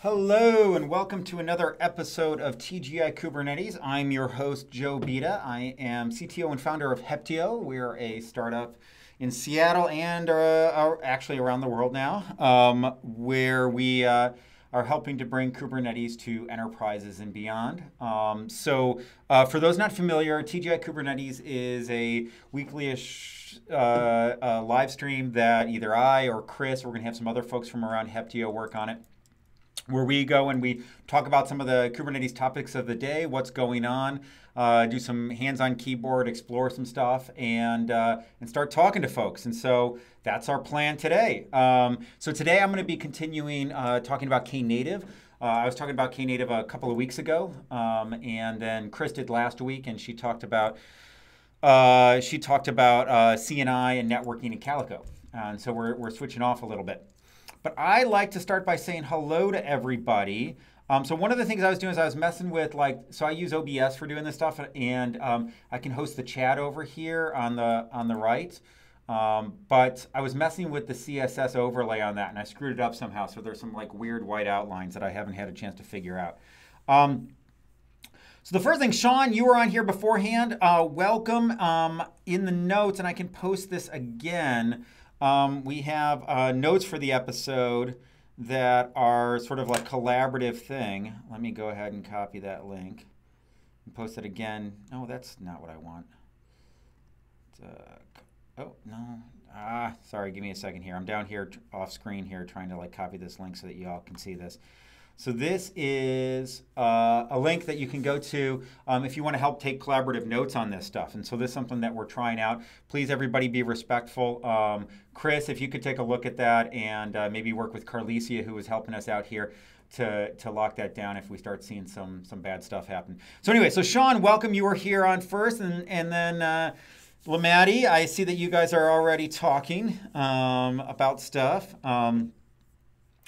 Hello and welcome to another episode of TGI Kubernetes. I'm your host, Joe Beda. I am CTO and founder of Heptio. We're a startup in Seattle and actually around the world now, where we are helping to bring Kubernetes to enterprises and beyond. For those not familiar, TGI Kubernetes is a weekly-ish live stream that either I or Chris, we're going to have some other folks from around Heptio work on it, where we go and we talk about some of the Kubernetes topics of the day, what's going on, do some hands-on keyboard, explore some stuff, and start talking to folks. And so that's our plan today. So today I'm going to be continuing talking about Knative. I was talking about Knative a couple of weeks ago, and then Chris did last week, and she talked about CNI and networking and Calico. And so we're switching off a little bit. But I like to start by saying hello to everybody. So one of the things I was doing is I was messing with so I use OBS for doing this stuff, and I can host the chat over here on the right. But I was messing with the CSS overlay on that, and I screwed it up somehow. So there's some weird white outlines that I haven't had a chance to figure out. So the first thing, Sean, you were on here beforehand. Welcome. In the notes, and I can post this again. We have notes for the episode that are sort of like collaborative thing. Let me go ahead and copy that link and post it again. No, that's not what I want. Oh, no. Sorry, give me a second here. I'm down here off screen here trying to copy this link so that you all can see this. So this is a link that you can go to if you want to help take collaborative notes on this stuff. And so this is something that we're trying out. Please, everybody, be respectful. Chris, if you could take a look at that and maybe work with Carlicia, who is helping us out here, to lock that down if we start seeing some bad stuff happen. So anyway, so Sean, welcome. You were here on first, and then Lamatti, I see that you guys are already talking about stuff.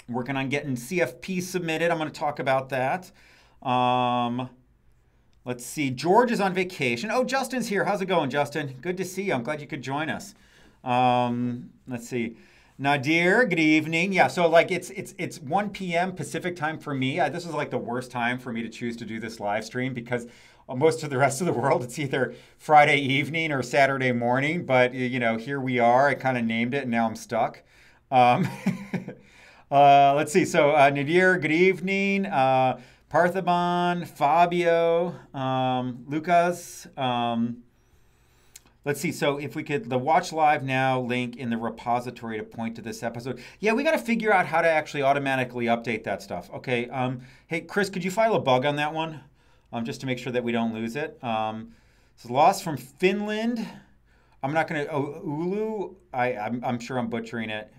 Working on getting CFP submitted. I'm going to talk about that. Let's see. George is on vacation. Oh, Justin's here. How's it going, Justin? Good to see you. I'm glad you could join us. Let's see. Nadir, good evening. Yeah, so it's 1 p.m. Pacific time for me. This is the worst time for me to choose to do this live stream because most of the rest of the world, it's either Friday evening or Saturday morning. But, here we are. I kind of named it, and now I'm stuck. Let's see. So Nadir, good evening. Parthaban, Fabio, Lucas. Let's see. So if we could, the watch live now link in the repository to point to this episode. Yeah, we got to figure out how to actually automatically update that stuff. Okay. Hey, Chris, could you file a bug on that one? Just to make sure that we don't lose it. So lost from Finland. I'm not going to, Ulu. I'm sure I'm butchering it.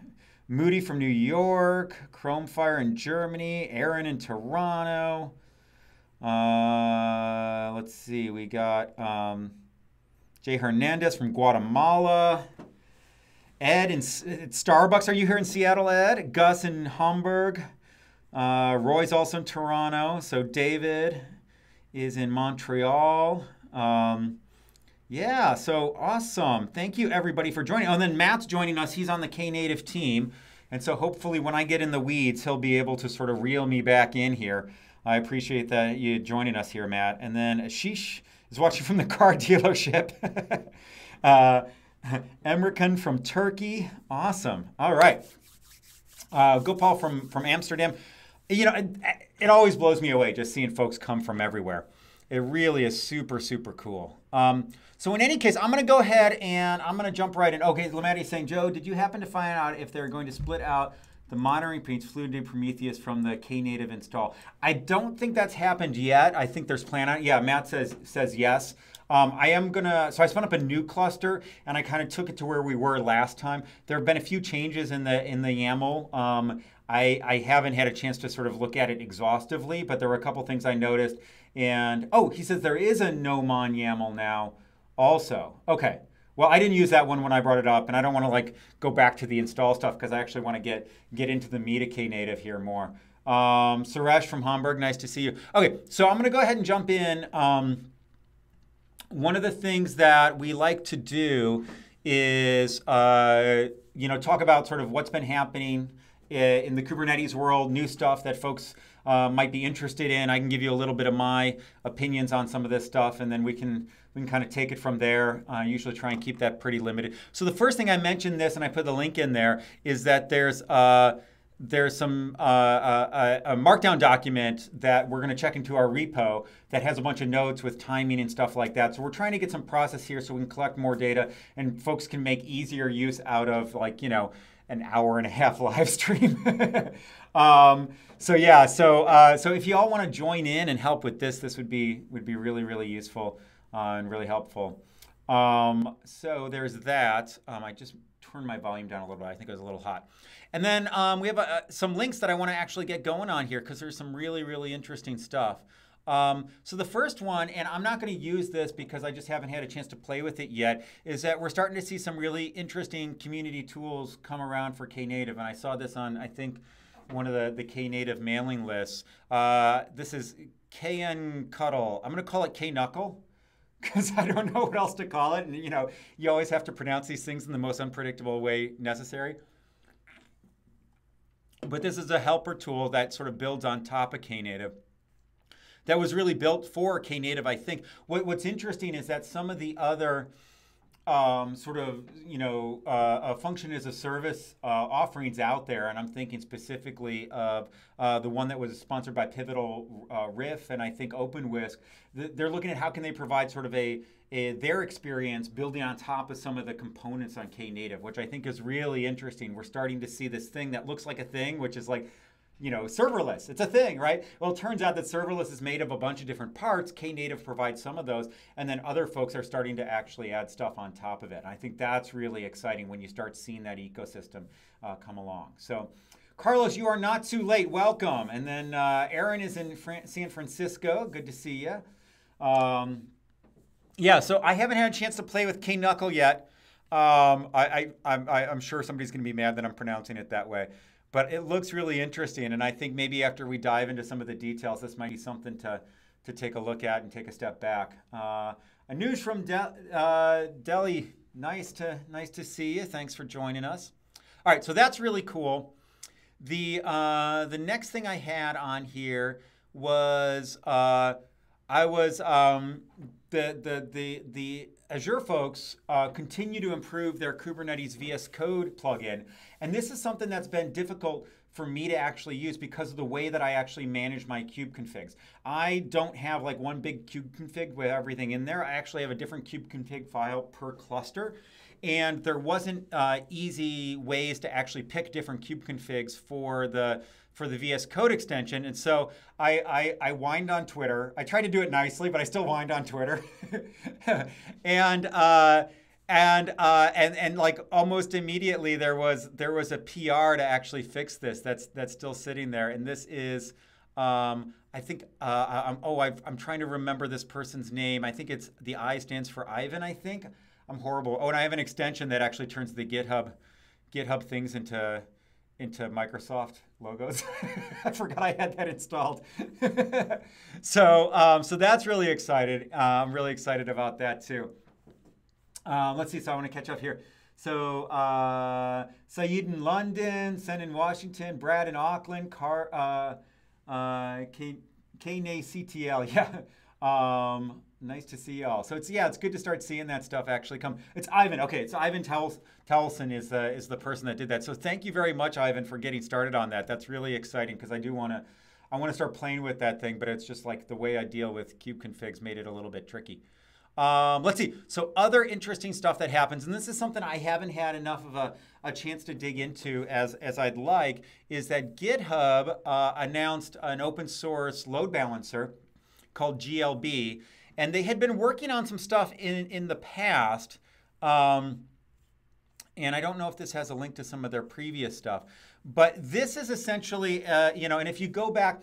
Moody from New York, Chromefire in Germany, Aaron in Toronto. Let's see, we got Jay Hernandez from Guatemala. Ed in Starbucks. Are you here in Seattle, Ed? Gus in Hamburg. Roy's also in Toronto. So David is in Montreal. Yeah, so awesome. Thank you, everybody, for joining. Oh, and then Matt's joining us. He's on the Knative team. And so hopefully when I get in the weeds, he'll be able to sort of reel me back in here. I appreciate that you joining us here, Matt. And then Ashish is watching from the car dealership. Emrican from Turkey. Awesome. All right. Gopal from Amsterdam. It always blows me away just seeing folks come from everywhere. It really is super, super cool. So in any case, I'm going to go ahead and I'm going to jump right in. Okay, Lamatti is saying, Joe, did you happen to find out if they're going to split out the monitoring between Fluentd and Prometheus from the Knative install? I don't think that's happened yet. I think there's plan on it. Yeah, Matt says yes. I am going to, so I spun up a new cluster and I kind of took it to where we were last time. There have been a few changes in the YAML. I haven't had a chance to sort of look at it exhaustively, but there were a couple things I noticed. And, oh, he says there is a no-mon YAML now also. Okay. Well, I didn't use that one when I brought it up, and I don't want to go back to the install stuff because I actually want to get into the meat of Knative here more. Suresh from Hamburg, nice to see you. Okay, so I'm going to go ahead and jump in. One of the things that we like to do is, talk about sort of what's been happening in the Kubernetes world, new stuff that folks might be interested in. I can give you a little bit of my opinions on some of this stuff, and then we can kind of take it from there. I usually try and keep that pretty limited. So the first thing I mentioned this, and I put the link in there, is that there's some a Markdown document that we're going to check into our repo that has a bunch of notes with timing and stuff like that. So we're trying to get some process here so we can collect more data and folks can make easier use out of, like, you know, an hour and a half live stream. So if you all want to join in and help with this, this would be really, really useful and really helpful. So there's that. I just turned my volume down a little bit. I think it was a little hot. And then we have some links that I want to actually get going on here because there's some really, really interesting stuff. So the first one, and I'm not going to use this because I just haven't had a chance to play with it yet, is that we're starting to see some really interesting community tools come around for Knative. And I saw this on, I think, one of the Knative mailing lists. This is KN Cuddle. I'm going to call it Knuckle because I don't know what else to call it. And, you know, you always have to pronounce these things in the most unpredictable way necessary. But this is a helper tool that sort of builds on top of Knative. That was really built for Knative, I think. What's interesting is that some of the other sort of, you know, function as a service offerings out there, and I'm thinking specifically of the one that was sponsored by Pivotal Riff and I think OpenWhisk. They're looking at how can they provide sort of their experience building on top of some of the components on Knative, which I think is really interesting. We're starting to see this thing that looks like a thing, which is like, you know, serverless. It's a thing, right? Well, it turns out that serverless is made of a bunch of different parts. Knative provides some of those, and then other folks are starting to actually add stuff on top of it. And I think that's really exciting when you start seeing that ecosystem come along. So, Carlos, you are not too late. Welcome. And then Aaron is in San Francisco. Good to see you. Yeah, so I haven't had a chance to play with Knuckle yet. I'm sure somebody's going to be mad that I'm pronouncing it that way. But it looks really interesting, and I think maybe after we dive into some of the details, this might be something to take a look at and take a step back. Anush from Delhi, nice to see you. Thanks for joining us. All right, so that's really cool. The next thing I had on here was the Azure folks continue to improve their Kubernetes VS Code plugin. And this is something that's been difficult for me to actually use because of the way that I actually manage my kube configs. I don't have like one big kube config with everything in there. I actually have a different kube config file per cluster. And there wasn't easy ways to actually pick different kube configs for the VS Code extension. And so I whined on Twitter. I tried to do it nicely, but I still whined on Twitter. and like almost immediately there was a PR to actually fix this. That's still sitting there. And this is I think I'm trying to remember this person's name. I think it's the I stands for Ivan, I think. I'm horrible. Oh, and I have an extension that actually turns the GitHub things into Microsoft logos. I forgot I had that installed. So that's really excited. I'm really excited about that too. Let's see. So I want to catch up here. So Saeed in London, Sen in Washington, Brad in Auckland, Kane CTL. Yeah. Nice to see y'all. So it's good to start seeing that stuff actually come. It's Ivan. Okay, it's Ivan Tellison is the person that did that. So thank you very much, Ivan, for getting started on that. That's really exciting because I want to start playing with that thing, but it's just like the way I deal with kube configs made it a little bit tricky. Let's see. So other interesting stuff that happens, and this is something I haven't had enough of a chance to dig into as I'd like, is that GitHub announced an open source load balancer called GLB. And they had been working on some stuff in the past. And I don't know if this has a link to some of their previous stuff. But this is essentially, and if you go back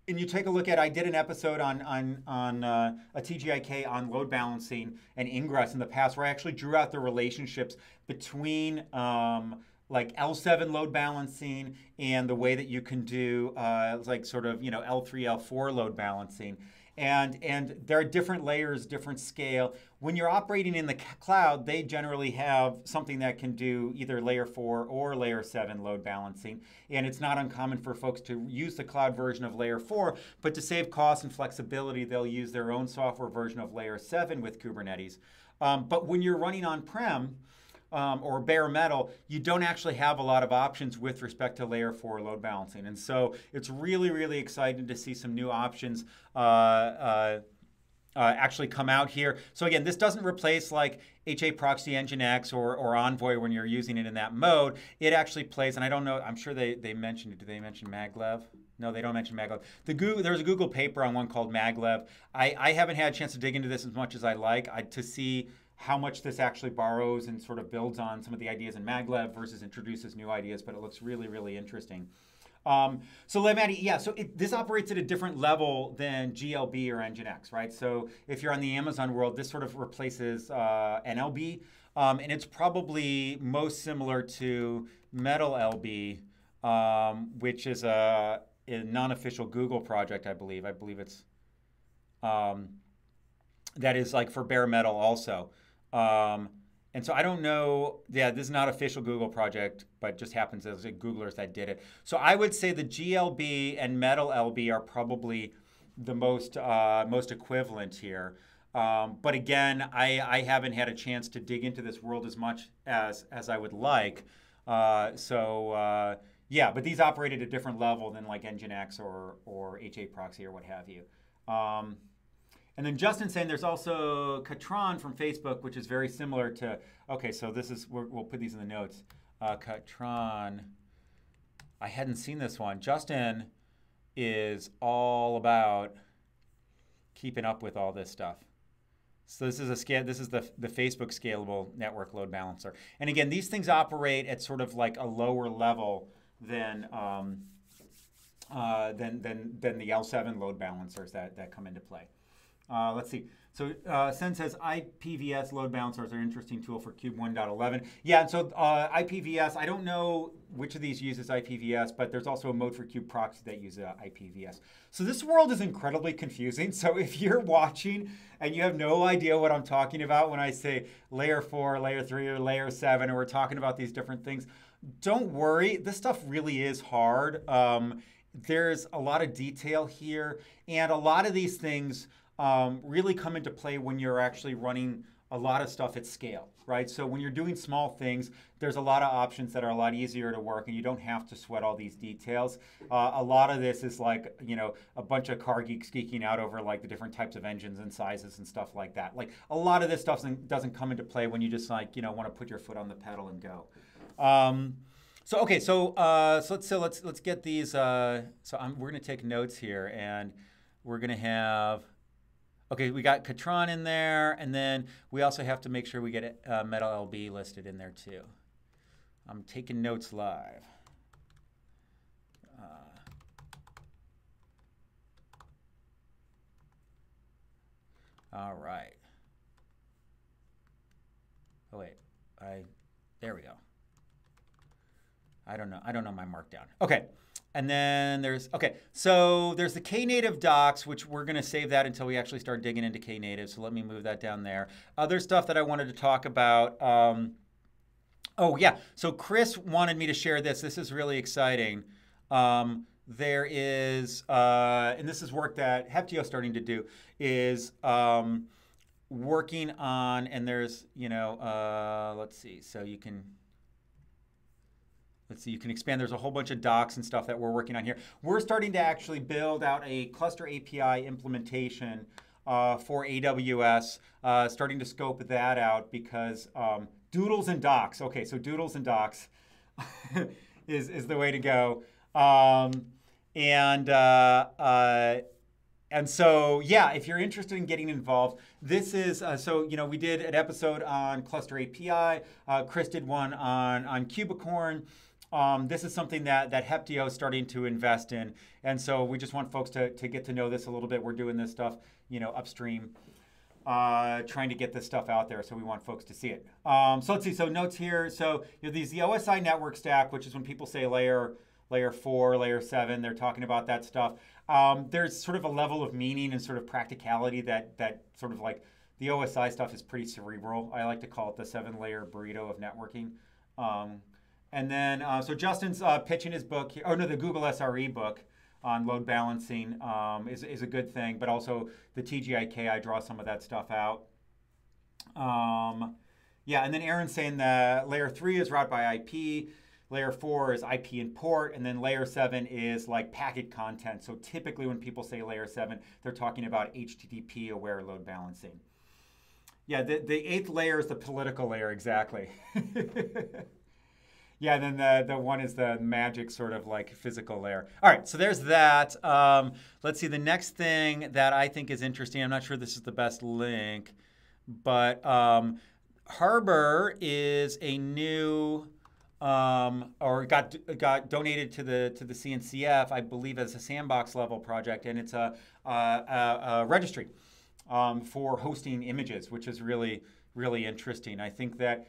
and you take a look at, I did an episode on a TGIK on load balancing and ingress in the past where I actually drew out the relationships between like L7 load balancing and the way that you can do like sort of, L3, L4 load balancing. And there are different layers, different scale. When you're operating in the cloud, they generally have something that can do either layer 4 or layer 7 load balancing. And it's not uncommon for folks to use the cloud version of layer 4, but to save cost and flexibility, they'll use their own software version of layer 7 with Kubernetes. But when you're running on-prem, or bare metal, you don't actually have a lot of options with respect to layer 4 load balancing. And so it's really, really exciting to see some new options actually come out here. So again, this doesn't replace like HA Proxy Nginx or Envoy when you're using it in that mode. It actually plays, and I don't know, I'm sure they mentioned it. Do they mention maglev? No, they don't mention maglev. There's a Google paper on one called maglev. I haven't had a chance to dig into this as much as I like to see how much this actually borrows and sort of builds on some of the ideas in maglev versus introduces new ideas, but it looks really, really interesting. So Maddie, yeah, so this operates at a different level than GLB or Nginx, right? So if you're on the Amazon world, this sort of replaces NLB, and it's probably most similar to Metal LB, which is a non-official Google project, I believe. I believe it's, that is like for bare metal also. And so I don't know, yeah, this is not official Google project, but just happens as Googlers that did it. So I would say the GLB and Metal LB are probably the most equivalent here. But again, I haven't had a chance to dig into this world as much as I would like. Yeah, but these operate at a different level than like Nginx or HA Proxy or what have you. And then Justin's saying there's also Katron from Facebook, which is very similar to, okay, so this is, we'll put these in the notes. Katron, I hadn't seen this one. Justin is all about keeping up with all this stuff. So this is the Facebook scalable network load balancer. And again, these things operate at sort of like a lower level than the L7 load balancers that come into play. Let's see. So Sen says IPVS load balancers are an interesting tool for Cube 1.11. Yeah, and so IPVS, I don't know which of these uses IPVS, but there's also a mode for Cube Proxy that uses IPVS. So this world is incredibly confusing. So if you're watching and you have no idea what I'm talking about when I say layer 4, layer 3, or layer 7, or we're talking about these different things, don't worry. This stuff really is hard. There's a lot of detail here, and a lot of these things really come into play when you're actually running a lot of stuff at scale, right? So when you're doing small things, there's a lot of options that are a lot easier to work, and you don't have to sweat all these details. A lot of this is like, you know, a bunch of car geeks geeking out over like the different types of engines and sizes and stuff like that. Like a lot of this stuff doesn't come into play when you just like, you know, want to put your foot on the pedal and go. So okay, so let's get these. We're gonna take notes here, and we're gonna have. Okay, we got Katron in there, and then we also have to make sure we get Metal LB listed in there too. I'm taking notes live. All right. Oh wait, there we go. I don't know my Markdown. Okay. And then there's the Knative docs, which we're going to save that until we actually start digging into Knative. So let me move that down there. Other stuff that I wanted to talk about. Oh, yeah. So Chris wanted me to share this. This is really exciting. There is, and this is work that Heptio is starting to do, is working on, and there's, you know, let's see. So you can... Let's see, you can expand. There's a whole bunch of docs and stuff that we're working on here. We're starting to actually build out a cluster API implementation for AWS, starting to scope that out because doodles and docs. Okay, so doodles and docs is the way to go. And so, yeah, if you're interested in getting involved, this is, so, you know, we did an episode on cluster API. Chris did one on CubeCon. This is something that Heptio is starting to invest in. And so we just want folks to get to know this a little bit. We're doing this stuff, you know, upstream, trying to get this stuff out there. So we want folks to see it. So let's see. So notes here. So you know, the OSI network stack, which is when people say layer layer 4, layer 7. They're talking about that stuff. There's sort of a level of meaning and sort of practicality that sort of like the OSI stuff is pretty cerebral. I like to call it the 7-layer burrito of networking. And then, so Justin's pitching his book, the Google SRE book on load balancing is a good thing, but also the TGI I draw some of that stuff out. Yeah, and then Aaron's saying that layer 3 is route by IP, layer 4 is IP and port, and then layer 7 is like packet content. So typically when people say layer 7, they're talking about HTTP aware load balancing. Yeah, the 8th layer is the political layer, exactly. Yeah, and then the one is the magic sort of like physical layer. All right, so there's that. Let's see, the next thing that I think is interesting, I'm not sure this is the best link, but Harbor is a new, or got donated to the CNCF, I believe, as a sandbox level project, and it's a registry for hosting images, which is really, really interesting. I think that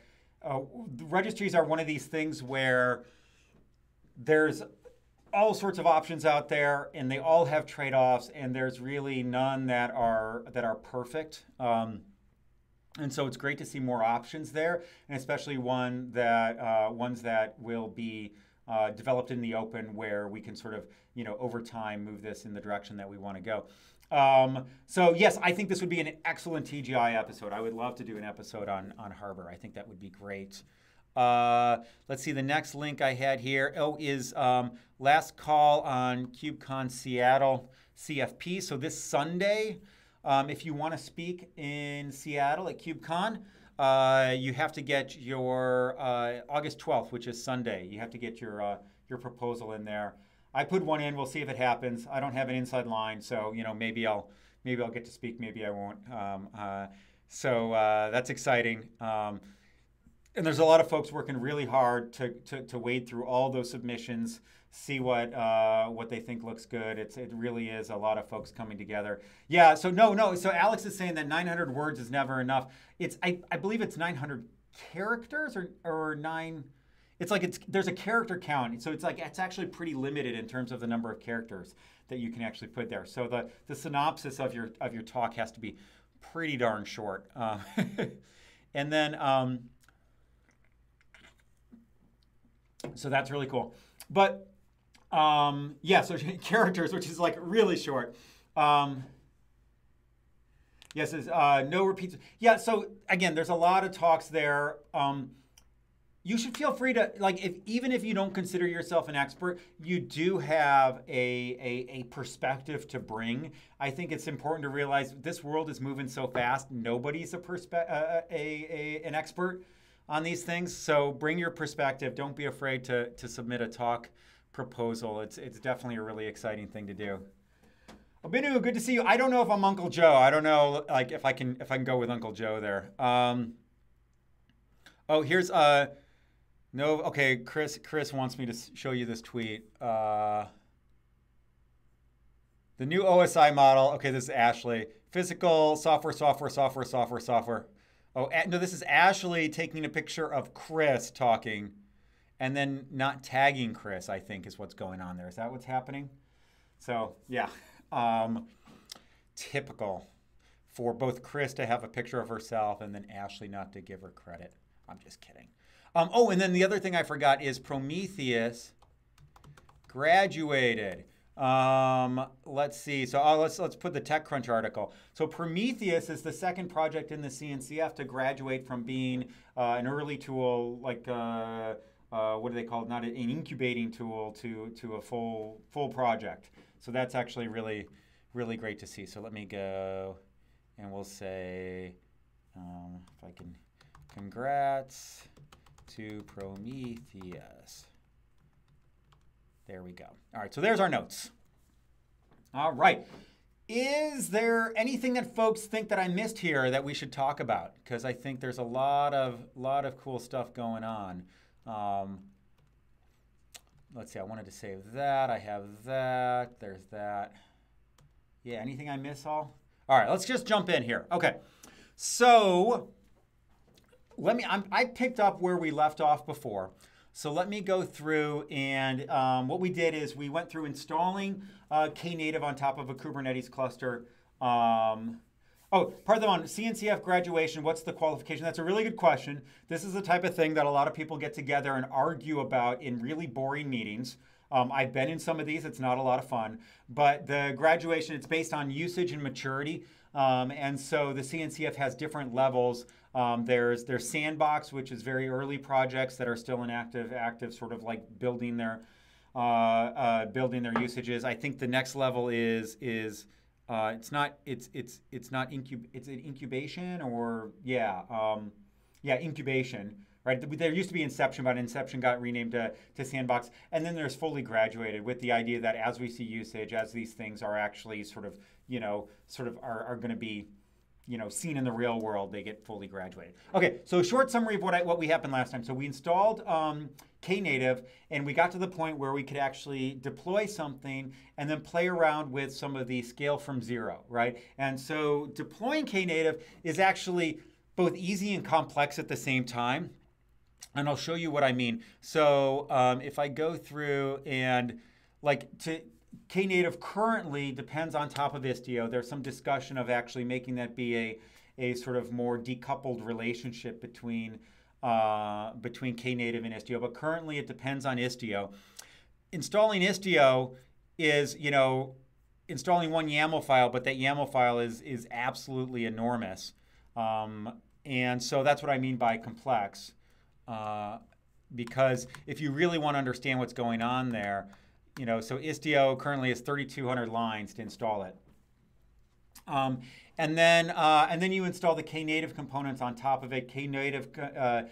registries are one of these things where there's all sorts of options out there, and they all have trade-offs, and there's really none that are perfect. And so it's great to see more options there, and especially ones that will be developed in the open, where we can sort of, over time move this in the direction that we want to go. So yes, I think this would be an excellent TGI episode. I would love to do an episode on Harbor. I think that would be great. Let's see, the next link I had here is last call on CubeCon Seattle CFP. So this Sunday, if you want to speak in Seattle at CubeCon, you have to get your August 12th, which is Sunday. You have to get your proposal in there. I put one in. We'll see if it happens. I don't have an inside line, so maybe I'll get to speak. Maybe I won't. So that's exciting. And there's a lot of folks working really hard to wade through all those submissions, see what they think looks good. It really is a lot of folks coming together. Yeah. So no. So Alex is saying that 900 words is never enough. I believe it's 900 characters or 9. It's like there's a character count, so it's actually pretty limited in terms of the number of characters that you can actually put there. So the synopsis of your talk has to be pretty darn short. And then so that's really cool. But yeah, so characters, which is like really short. Yes, no repeats. Yeah, so again, there's a lot of talks there. You should feel free to, even if you don't consider yourself an expert, you do have a perspective to bring. I think it's important to realize this world is moving so fast. Nobody's an expert on these things. So bring your perspective. Don't be afraid to submit a talk proposal. It's definitely a really exciting thing to do. Abinu, good to see you. I don't know if I'm Uncle Joe. I don't know if I can go with Uncle Joe there. Oh, here's no, okay, Chris wants me to show you this tweet. The new OSI model. Okay, this is Ashley. Physical, software. Oh, no, this is Ashley taking a picture of Chris talking and then not tagging Chris, I think, is what's going on there. Is that what's happening? So, yeah. Typical for both Chris to have a picture of herself and then Ashley not to give her credit. I'm just kidding. Oh, and then the other thing I forgot is Prometheus graduated. Let's see. So let's put the TechCrunch article. So Prometheus is the second project in the CNCF to graduate from being an early tool, like what do they call it? Not an incubating tool to a full project. So that's actually really, really great to see. So let me go and we'll say, if I can, congrats to Prometheus. There we go. All right, so there's our notes. All right. Is there anything that folks think that I missed here that we should talk about? Because I think there's a lot of cool stuff going on. Let's see, I wanted to save that. I have that. There's that. Yeah, anything I miss all? All right, let's just jump in here. Okay, so I picked up where we left off before. So let me go through, and what we did is we went through installing Knative on top of a Kubernetes cluster. Oh, part of them on CNCF graduation, what's the qualification? That's a really good question. This is the type of thing that a lot of people get together and argue about in really boring meetings. I've been in some of these, it's not a lot of fun, but the graduation, it's based on usage and maturity. And so the CNCF has different levels. There's Sandbox, which is very early projects that are still in active sort of like building their usages. I think the next level is it's an incubation, or incubation, right? There used to be Inception, but Inception got renamed to Sandbox. And then there's fully graduated, with the idea that as we see usage, as these things are actually sort of are going to be, seen in the real world, they get fully graduated. Okay, so short summary of what we happened last time. So we installed Knative, and we got to the point where we could actually deploy something and then play around with some of the scale from zero, right? And so deploying Knative is actually both easy and complex at the same time. And I'll show you what I mean. So if I go through and Knative currently depends on top of Istio. There's some discussion of actually making that be a sort of more decoupled relationship between Knative and Istio. But currently it depends on Istio. Installing Istio is, installing one YAML file, but that YAML file is absolutely enormous. And so that's what I mean by complex. Because if you really want to understand what's going on there, so Istio currently has 3,200 lines to install it. And then you install the Knative components on top of it. Knative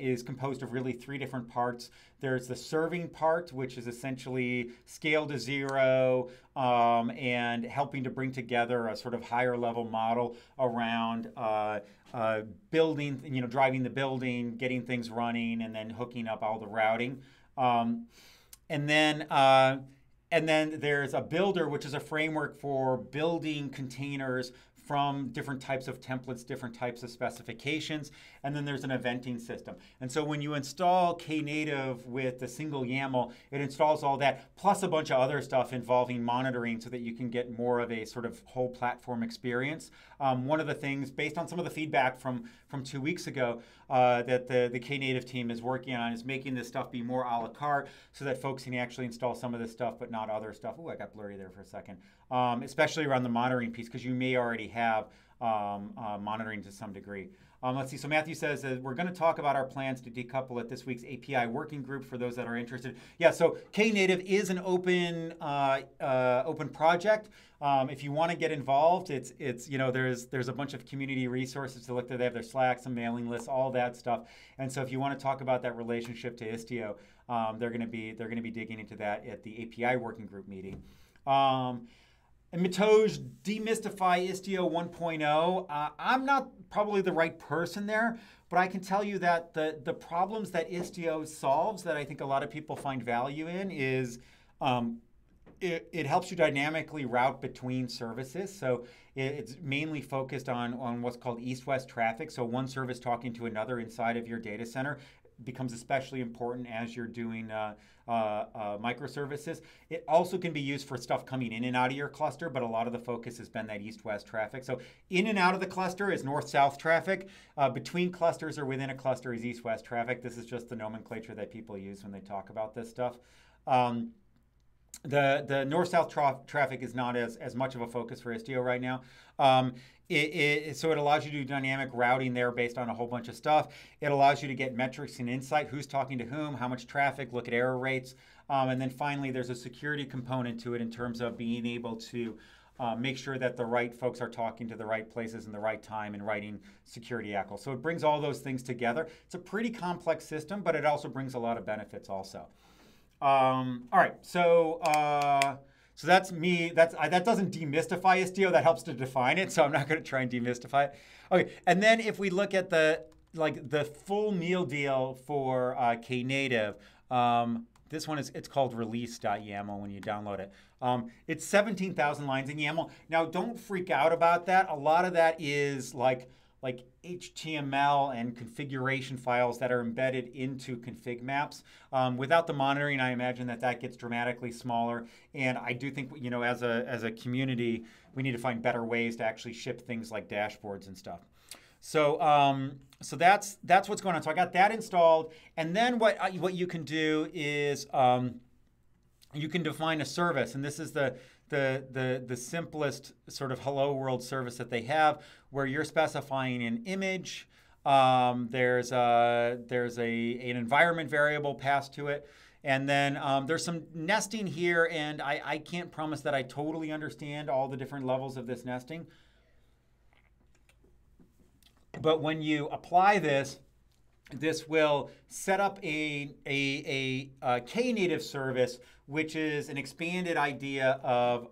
is composed of really 3 different parts. There's the serving part, which is essentially scale to zero and helping to bring together a sort of higher level model around building, driving the building, getting things running, and then hooking up all the routing. And then there's a builder, which is a framework for building containers from different types of templates, different types of specifications. And then there's an eventing system. And so when you install Knative with a single YAML, it installs all that, plus a bunch of other stuff involving monitoring so that you can get more of a sort of whole platform experience. One of the things, based on some of the feedback from 2 weeks ago, that the Knative team is working on, is making this stuff be more a la carte so that folks can actually install some of this stuff, but not other stuff. Oh, I got blurry there for a second. Especially around the monitoring piece, because you may already have monitoring to some degree. Let's see. So Matthew says that we're going to talk about our plans to decouple at this week's API working group for those that are interested. Yeah. So Knative is an open project. If you want to get involved, there's a bunch of community resources to look through. They have their Slack, some mailing lists, all that stuff. And so if you want to talk about that relationship to Istio, they're going to be digging into that at the API working group meeting. And Mitoj, demystify Istio 1.0. I'm not probably the right person there, but I can tell you that the problems that Istio solves that I think a lot of people find value in is it helps you dynamically route between services. So it's mainly focused on what's called east-west traffic. So one service talking to another inside of your data center becomes especially important as you're doing microservices. It also can be used for stuff coming in and out of your cluster, but a lot of the focus has been that east-west traffic. So in and out of the cluster is north-south traffic. Between clusters or within a cluster is east-west traffic. This is just the nomenclature that people use when they talk about this stuff. The north-south traffic is not as much of a focus for Istio right now. So it allows you to do dynamic routing there based on a whole bunch of stuff. It allows you to get metrics and insight, who's talking to whom, how much traffic, look at error rates. And then finally, there's a security component to it in terms of being able to make sure that the right folks are talking to the right places in the right time and writing security YACL. So it brings all those things together. It's a pretty complex system, but it also brings a lot of benefits also. All right, so that's me. That doesn't demystify Istio. That helps to define it. So I'm not going to try and demystify it. Okay, and then if we look at the full meal deal for Knative, this one it's called release.yaml when you download it. It's 17,000 lines in YAML. Now don't freak out about that. A lot of that is like like HTML and configuration files that are embedded into config maps. Without the monitoring, I imagine that gets dramatically smaller. And I do think, you know, as a community, we need to find better ways to actually ship things like dashboards and stuff. So so that's what's going on. So I got that installed, and then what you can do is you can define a service, and this is the simplest sort of hello world service that they have, where you're specifying an image. There's an environment variable passed to it. And then there's some nesting here, and I can't promise that I totally understand all the different levels of this nesting. But when you apply this, this will set up a Knative service, which is an expanded idea of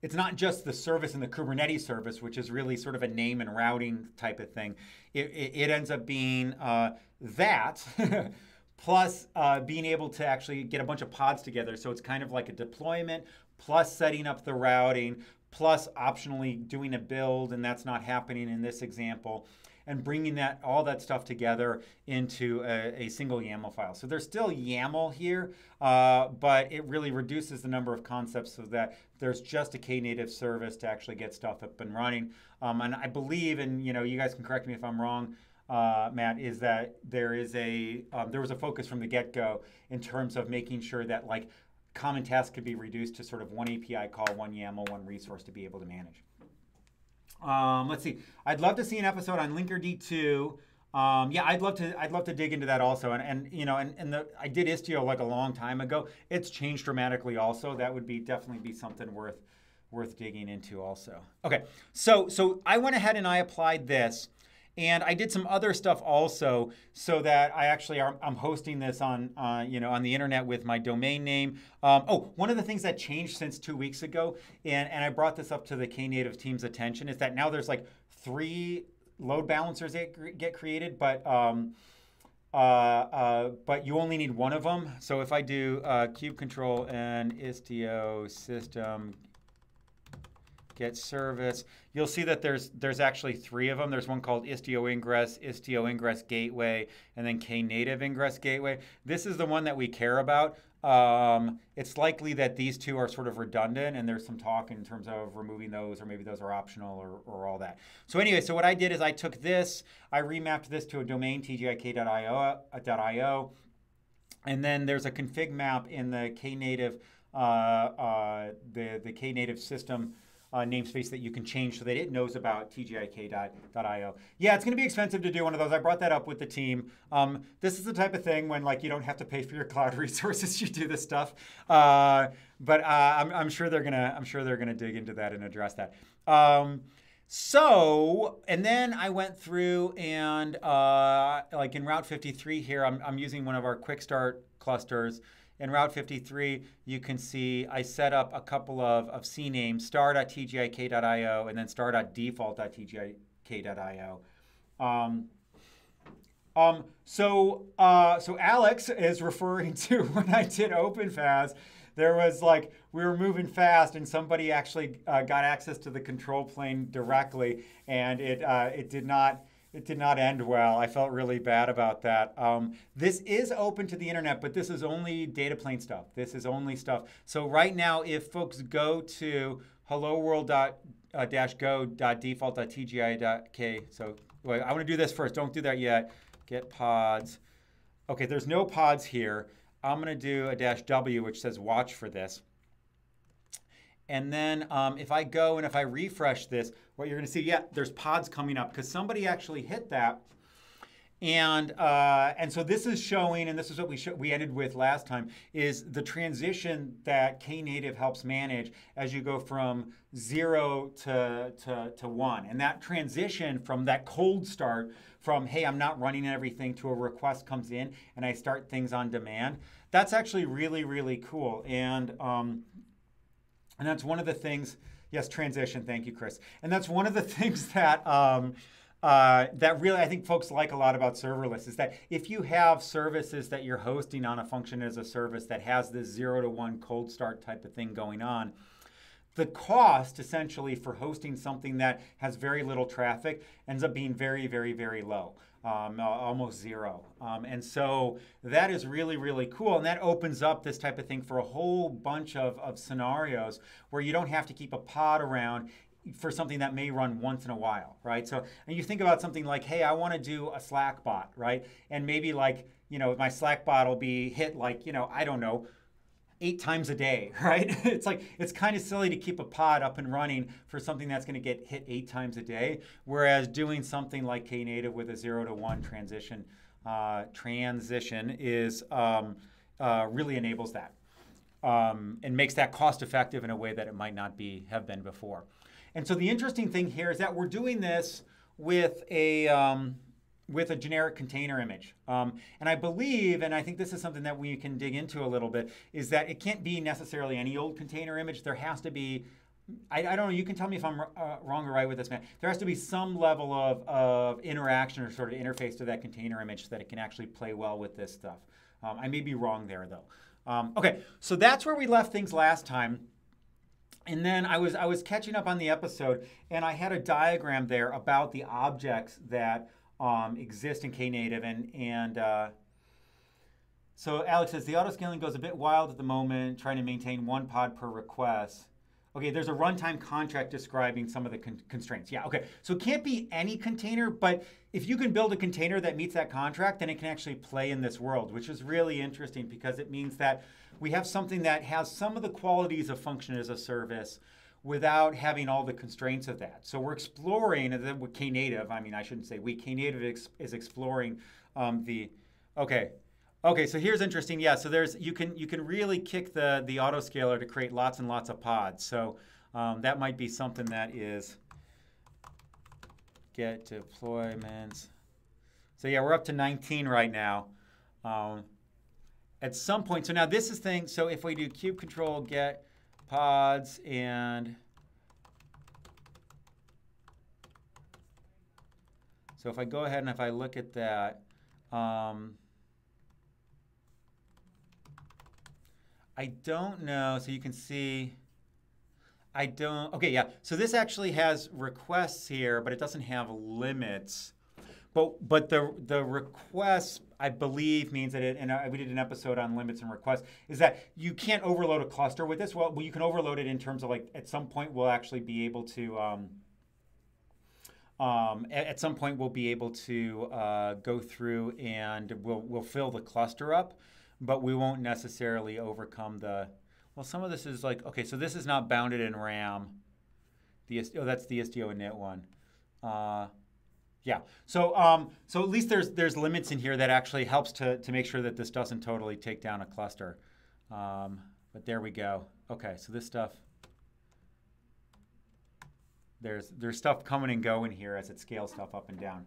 it's not just the service in the Kubernetes service, which is really sort of a name and routing type of thing. It ends up being that plus being able to actually get a bunch of pods together. So it's kind of like a deployment plus setting up the routing plus optionally doing a build, and that's not happening in this example, and bringing all that stuff together into a single YAML file. So there's still YAML here, but it really reduces the number of concepts so that there's just a Knative service to actually get stuff up and running. And I believe, and you know, you guys can correct me if I'm wrong, Matt, is that there was a focus from the get-go in terms of making sure that like common tasks could be reduced to sort of one API call, one YAML, one resource to be able to manage. Let's see. I'd love to see an episode on Linkerd2. Yeah, I'd love to dig into that also. And you know, I did Istio like a long time ago. It's changed dramatically also. That would definitely be something worth digging into also. Okay, so I went ahead and I applied this. And I did some other stuff also, so that I'm hosting this on the internet with my domain name. One of the things that changed since 2 weeks ago, and I brought this up to the Knative team's attention, is that now there's like 3 load balancers that get created, but you only need one of them. So if I do kubectl and Istio system get service, you'll see that there's actually 3 of them. There's one called Istio Ingress Gateway, and then Knative Ingress Gateway. This is the one that we care about. It's likely that these 2 are sort of redundant, and there's some talk in terms of removing those, or maybe those are optional, or all that. So anyway, so what I did is I took this, I remapped this to a domain, tgik.io, and then there's a config map in the Knative, the Knative system namespace that you can change so that it knows about tgik.io. Yeah, it's going to be expensive to do one of those. I brought that up with the team. This is the type of thing when like you don't have to pay for your cloud resources, you do this stuff. But I'm sure they're gonna dig into that and address that. So, and then I went through and like in Route 53 here, I'm using one of our Quickstart clusters. In Route 53, you can see I set up a couple of CNAMEs, star.tgik.io and then star.default.tgik.io. So Alex is referring to when I did OpenFAS, there was like, we were moving fast and somebody actually got access to the control plane directly, and it did not end well. I felt really bad about that. This is open to the internet, but this is only data plane stuff. This is only stuff. So right now, if folks go to hello-world-go.default.tgi.k, so wait, I want to do this first. Don't do that yet. Get pods. Okay, there's no pods here. I'm going to do a -w, which says watch for this. And then if I go and if I refresh this, what you're going to see, yeah, there's pods coming up because somebody actually hit that. And so this is showing, and this is what we ended with last time, is the transition that Knative helps manage as you go from 0 to 1. And that transition from that cold start, from, hey, I'm not running everything, to a request comes in and I start things on demand, that's actually really, really cool. And that's one of the things, yes, transition, thank you, Chris. And that's one of the things that that really I think folks like a lot about serverless, is that if you have services that you're hosting on a function as a service that has this 0 to 1 cold start type of thing going on, the cost essentially for hosting something that has very little traffic ends up being very, very, very low, almost zero. And so that is really, really cool. And that opens up this type of thing for a whole bunch of scenarios where you don't have to keep a pod around for something that may run once in a while, right? So, and you think about something like, hey, I want to do a Slack bot, right? And maybe like, my Slack bot will be hit like, I don't know, 8 times a day, right? It's like, it's kind of silly to keep a pod up and running for something that's going to get hit 8 times a day. Whereas doing something like Knative with a 0 to 1 transition is really enables that and makes that cost effective in a way that it might not have been before. And so the interesting thing here is that we're doing this with a generic container image. And I believe, and I think this is something that we can dig into a little bit, is that it can't be necessarily any old container image. There has to be, I don't know, you can tell me if I'm wrong or right with this, man. There has to be some level of interaction or sort of interface to that container image so that it can actually play well with this stuff. I may be wrong there, though. Okay, so that's where we left things last time. And then I was catching up on the episode, and I had a diagram there about the objects that exist in Knative, and so Alex says the autoscaling goes a bit wild at the moment, trying to maintain 1 pod per request. Okay, there's a runtime contract describing some of the constraints. Yeah, okay, so it can't be any container, but if you can build a container that meets that contract, then it can actually play in this world, which is really interesting because it means that we have something that has some of the qualities of function as a service without having all the constraints of that. So we're exploring with Knative. I mean, I shouldn't say we. Knative is exploring Okay, so here's interesting. Yeah, so you can really kick the autoscaler to create lots and lots of pods. So that might be something that is get deployments. So yeah, we're up to 19 right now. At some point, so now this is thing. So if we do kube control get pods and so if I go ahead and if I look at that, I don't know. So you can see, okay, yeah. So this actually has requests here, but it doesn't have limits. But the request, I believe, means that we did an episode on limits and requests, is that you can't overload a cluster with this. Well, you can overload it in terms of like at some point we'll actually be able to go through and we'll fill the cluster up, but we won't necessarily overcome well, some of this is like, okay, so this is not bounded in RAM. That's the istio init one. Yeah, so at least there's limits in here that actually helps to make sure that this doesn't totally take down a cluster. But there we go. Okay, so this stuff, there's stuff coming and going here as it scales stuff up and down.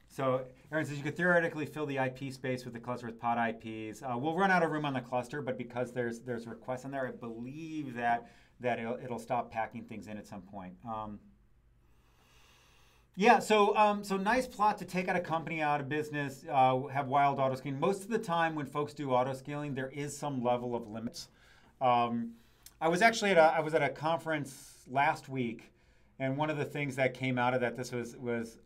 So Aaron says you could theoretically fill the IP space with the cluster with pod IPs. We'll run out of room on the cluster, but because there's requests in there, I believe that it'll stop packing things in at some point. Yeah, so nice plot to take out a company out of business, have wild autoscaling. Most of the time when folks do autoscaling, there is some level of limits. I was actually at a conference last week, and one of the things that came out of that, this was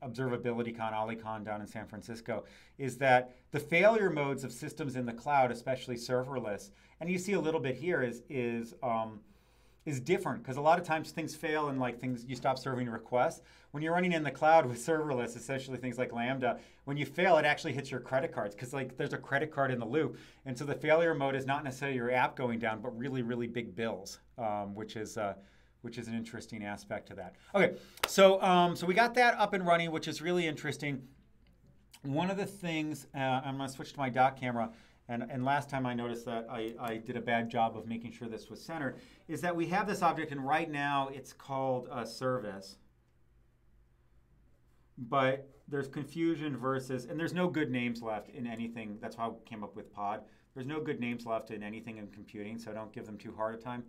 ObservabilityCon, OliCon down in San Francisco, is that the failure modes of systems in the cloud, especially serverless, and you see a little bit here is different because a lot of times things fail and like you stop serving requests. When you're running in the cloud with serverless, essentially things like Lambda, when you fail, it actually hits your credit cards because like there's a credit card in the loop. And so the failure mode is not necessarily your app going down, but really, really big bills, which is an interesting aspect to that. Okay, so we got that up and running, which is really interesting. One of the things, I'm going to switch to my dock camera. And last time I noticed that I did a bad job of making sure this was centered, is that we have this object, and right now it's called a service. But there's confusion versus, and there's no good names left in anything. That's how I came up with pod. There's no good names left in anything in computing, so don't give them too hard a time.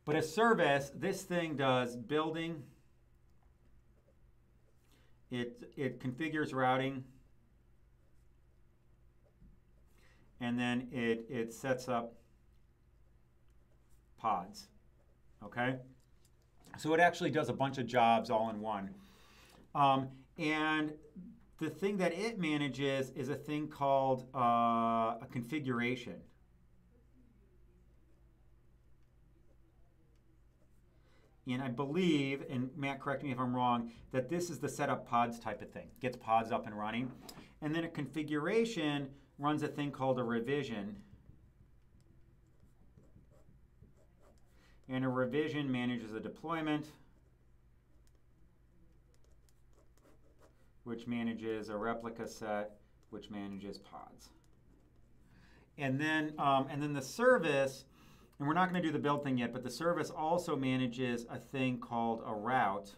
But a service, this thing does building. It configures routing. And then it sets up pods. Okay? So it actually does a bunch of jobs all in one. And the thing that it manages is a thing called a configuration. And I believe, and Matt, correct me if I'm wrong, that this is the setup pods type of thing. Gets pods up and running. And then a configuration runs a thing called a revision. And a revision manages a deployment, which manages a replica set, which manages pods. And then the service, and we're not going to do the build thing yet, but the service also manages a thing called a route,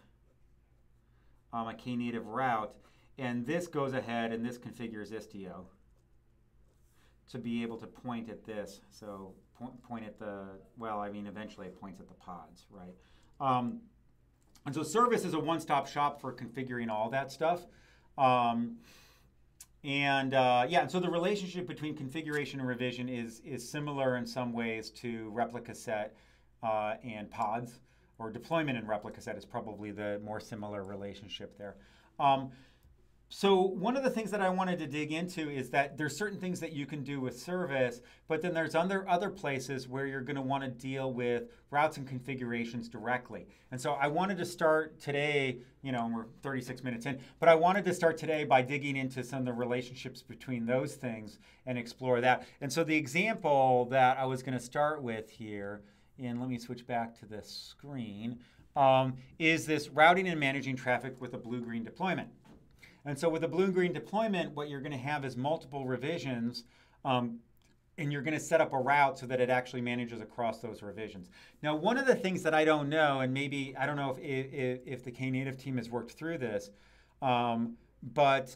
a Knative route, and this goes ahead and this configures Istio to be able to point at this. So point at the, well, I mean, eventually it points at the pods, right? And so service is a one-stop shop for configuring all that stuff. And so the relationship between configuration and revision is similar in some ways to replica set and pods, or deployment and replica set is probably the more similar relationship there. So one of the things that I wanted to dig into is that there's certain things that you can do with service, but then there's other places where you're going to want to deal with routes and configurations directly. And so I wanted to start today, we're 36 minutes in, but I wanted to start today by digging into some of the relationships between those things and explore that. And so the example that I was going to start with here, and let me switch back to the screen, is this routing and managing traffic with a blue-green deployment. And so with a blue-green deployment, what you're going to have is multiple revisions, and you're going to set up a route so that it actually manages across those revisions. Now, one of the things that I don't know, and maybe I don't know if the Knative team has worked through this, but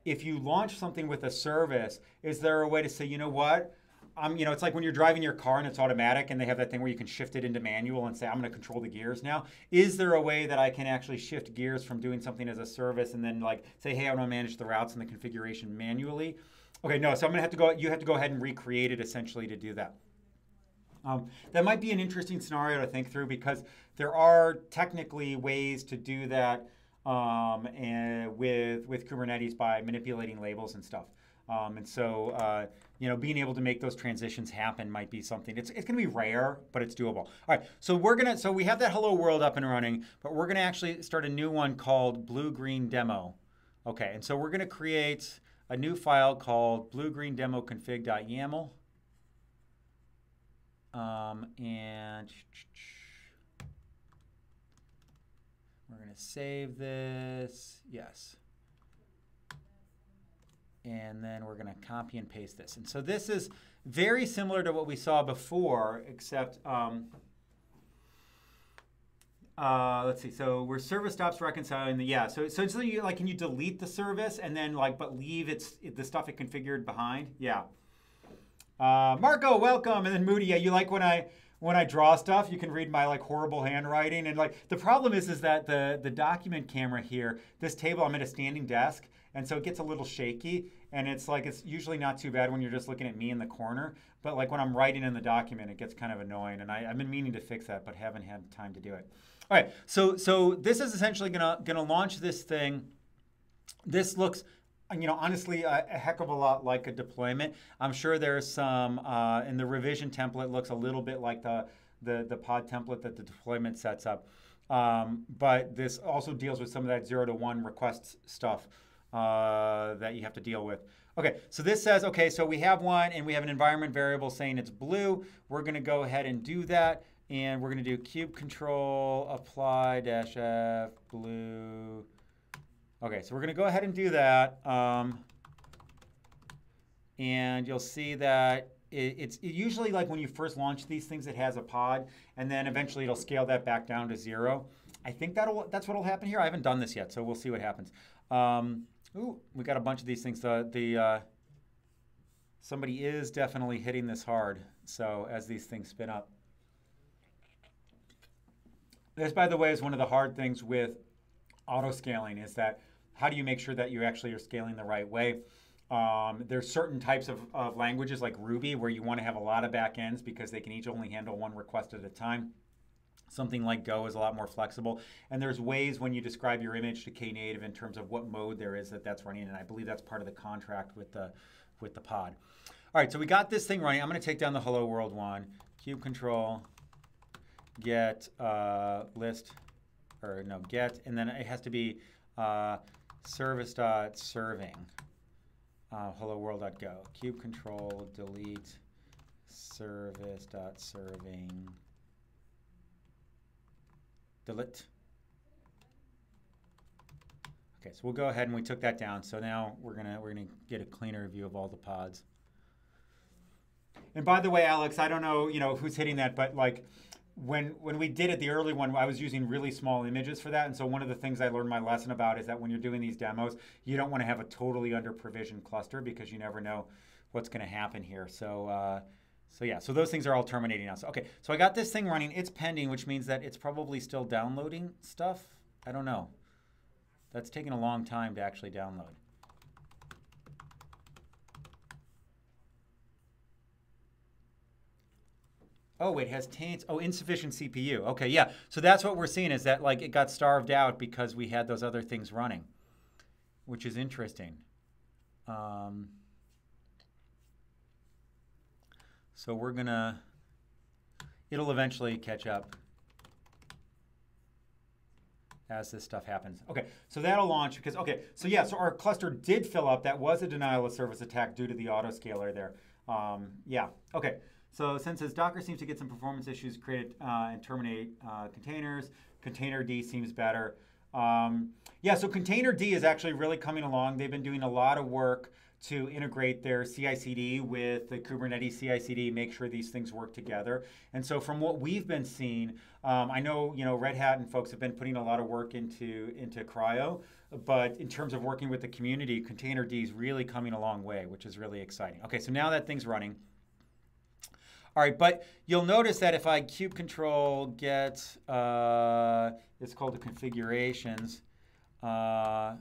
if you launch something with a service, is there a way to say, you know what? It's like when you're driving your car and it's automatic and they have that thing where you can shift it into manual and say, I'm going to control the gears now. Is there a way that I can actually shift gears from doing something as a service and then say, hey, I want to manage the routes and the configuration manually? Okay, no, so you have to go ahead and recreate it essentially to do that. That might be an interesting scenario to think through because there are technically ways to do that and with Kubernetes by manipulating labels and stuff. And so, being able to make those transitions happen might be something. It's going to be rare, but it's doable. All right, so we have that hello world up and running, but we're going to actually start a new one called blue-green demo. Okay, and so we're going to create a new file called bluegreendemoconfig.yaml. And we're going to save this. Yes. And then we're going to copy and paste this. And so this is very similar to what we saw before, except, let's see. So where service stops reconciling so it's like, can you delete the service and then but leave the stuff it configured behind? Yeah. Marco, welcome. And then Moody, you like when I draw stuff, you can read my horrible handwriting. And the problem is that the document camera here, this table, I'm at a standing desk. And so it gets a little shaky, and it's usually not too bad when you're just looking at me in the corner. But when I'm writing in the document, it gets kind of annoying. And I've been meaning to fix that, but haven't had time to do it. All right, so this is essentially gonna launch this thing. This looks, honestly, a heck of a lot like a deployment. I'm sure there's some, in the revision template looks a little bit like the pod template that the deployment sets up. But this also deals with some of that 0 to 1 request stuff that you have to deal with. Okay, so this says, okay, so we have one and we have an environment variable saying it's blue. We're going to go ahead and do that. And we're going to do cube control apply -f blue. Okay, so we're going to go ahead and do that. And you'll see that it's usually when you first launch these things, it has a pod, and then eventually it'll scale that back down to 0. I think that's what'll happen here. I haven't done this yet, so we'll see what happens. Ooh, we got a bunch of these things. Somebody is definitely hitting this hard. So as these things spin up. This, by the way, is one of the hard things with autoscaling is that how do you make sure that you actually are scaling the right way? There's certain types of languages like Ruby where you want to have a lot of backends because they can each only handle one request at a time. Something like Go is a lot more flexible. And there's ways when you describe your image to Knative in terms of what mode there is that's running. And I believe that's part of the contract with the pod. All right, so we got this thing running. I'm going to take down the hello world one. Kube control get list, or no, get, and then it has to be service.serving hello world.go. Kube control delete service.serving delete. Okay, so we'll go ahead and we took that down. So now we're gonna get a cleaner view of all the pods. And by the way, Alex, I don't know, who's hitting that, but like when we did it, the early one, I was using really small images for that. And so one of the things I learned my lesson about is that when you're doing these demos, you don't want to have a totally under provisioned cluster because you never know what's going to happen here. So yeah, so those things are all terminating now. So okay, so I got this thing running. It's pending, which means that it's probably still downloading stuff. I don't know. That's taking a long time to actually download. Oh, it has taints. Oh, insufficient CPU. Okay, yeah. So that's what we're seeing is that like it got starved out because we had those other things running, which is interesting. So we're gonna, it'll eventually catch up as this stuff happens. Okay, so that'll launch because, okay, so yeah, so our cluster did fill up. That was a denial of service attack due to the autoscaler there. Yeah, okay. So since as Docker seems to get some performance issues, create and terminate containers. Containerd seems better. Yeah, so Containerd is actually really coming along. They've been doing a lot of work to integrate their CI/CD with the Kubernetes CI/CD, make sure these things work together. And so from what we've been seeing, I know Red Hat and folks have been putting a lot of work into Cryo, but in terms of working with the community, Containerd is really coming a long way, which is really exciting. Okay, so now that thing's running. All right, but you'll notice that if I kube control get, it's called the configurations. If I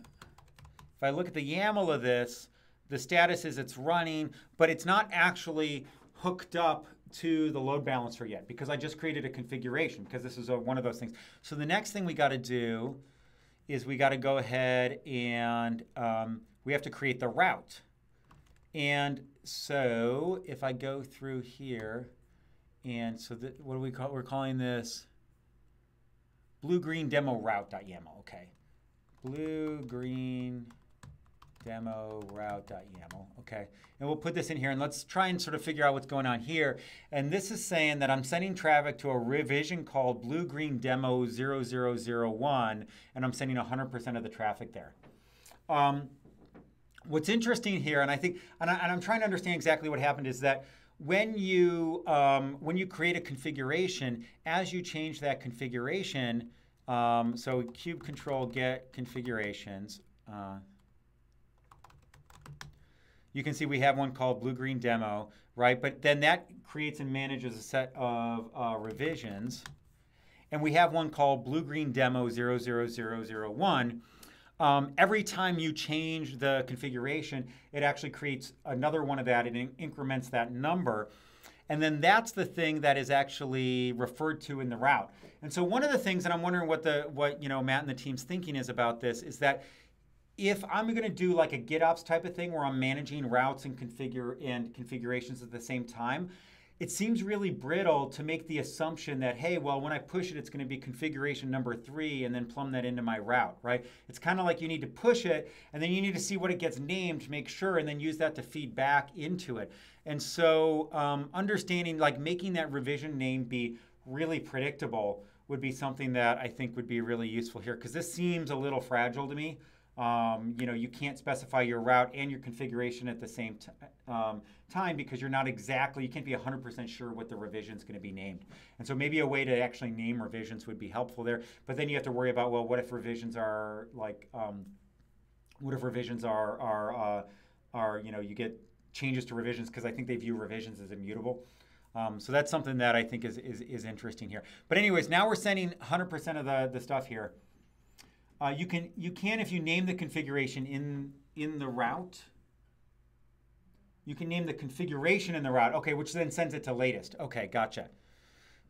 look at the YAML of this, the status is it's running, but it's not actually hooked up to the load balancer yet because I just created a configuration because this is one of those things. So the next thing we got to do is we got to go ahead and we have to create the route. And so if I go through here, and so what do we call? We're calling this blue-green demo route.yaml. Okay, blue-green demo route.yaml. Okay, and we'll put this in here, and let's try and sort of figure out what's going on here. And this is saying that I'm sending traffic to a revision called blue-green demo 0001, and I'm sending 100% of the traffic there. What's interesting here, and I think, and I'm trying to understand exactly what happened, is that when you create a configuration, as you change that configuration, so kube control get configurations, you can see we have one called blue-green demo, right? But then that creates and manages a set of revisions, and we have one called blue-green demo 00001. Every time you change the configuration, it actually creates another one of that. It increments that number. And then that's the thing that is actually referred to in the route. And so one of the things, and I'm wondering what Matt and the team's thinking is about this, is that if I'm going to do like a GitOps type of thing where I'm managing routes and configurations at the same time, it seems really brittle to make the assumption that, hey, well, when I push it, it's going to be configuration number 3 and then plumb that into my route, right? It's kind of like you need to push it and then you need to see what it gets named to make sure and then use that to feed back into it. And so understanding, like making that revision name be really predictable would be something that I think would be really useful here because this seems a little fragile to me. You can't specify your route and your configuration at the same time because you're not exactly, you can't be 100% sure what the revision is going to be named. And so maybe a way to actually name revisions would be helpful there. But then you have to worry about, well, what if revisions are like, you get changes to revisions because I think they view revisions as immutable. So that's something that I think is interesting here. But anyways, now we're sending 100% of the stuff here. You can if you name the configuration in the route, You can name the configuration in the route. Okay, which then sends it to latest. Okay, gotcha.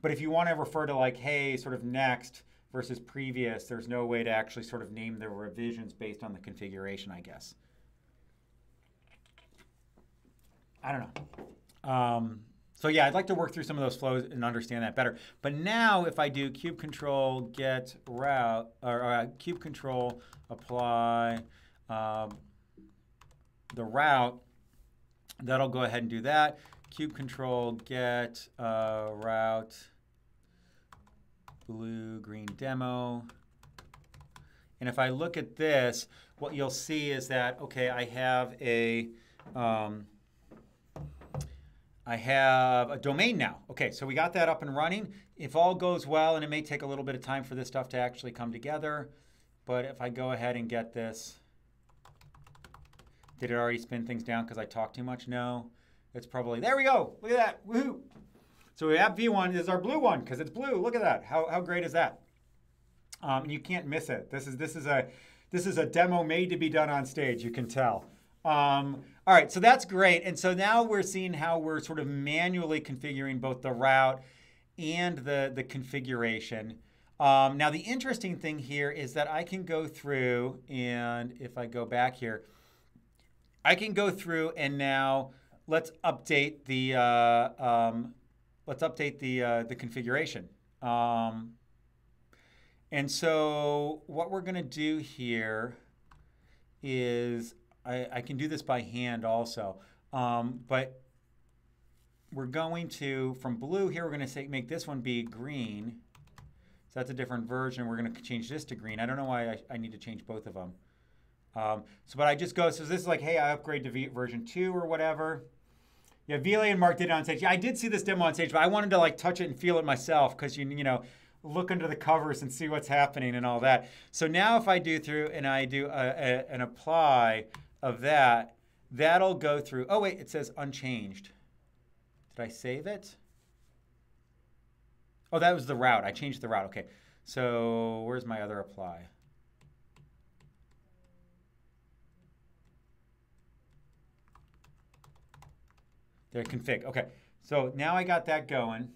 But if you want to refer to like, hey, sort of next versus previous, there's no way to actually sort of name the revisions based on the configuration, I guess. I don't know. So yeah, I'd like to work through some of those flows and understand that better. But now if I do kube control get route, or kube control apply the route, that'll go ahead and do that. Kube control get route blue green demo. And if I look at this, what you'll see is that, okay, I have a domain now. Okay, so we got that up and running. If all goes well, and it may take a little bit of time for this stuff to actually come together, but if I go ahead and get this, did it already spin things down because I talked too much? No. It's probably, there we go. Look at that. Woohoo. So we have V1 is our blue one because it's blue. Look at that. How great is that? And you can't miss it. This is a demo made to be done on stage. You can tell. All right, so that's great. And so now we're seeing how we're sort of manually configuring both the route and the configuration. Now, the interesting thing here is that I can go through, and if I go back here, I can go through and now let's update the configuration. And so what we're going to do here is I can do this by hand also, but we're going to, from blue here, we're going to say make this one be green. So that's a different version. We're going to change this to green. I don't know why I need to change both of them. But I just go, so this is like, hey, I upgrade to version 2 or whatever. Yeah, Vile and Mark did it on stage. Yeah, I did see this demo on stage, but I wanted to like touch it and feel it myself because you know, look under the covers and see what's happening and all that. So now if I do through and I do an apply of that, that'll go through. Oh wait, it says unchanged. Did I save it? Oh, that was the route. I changed the route. Okay. So where's my other apply? There, config. Okay. So now I got that going.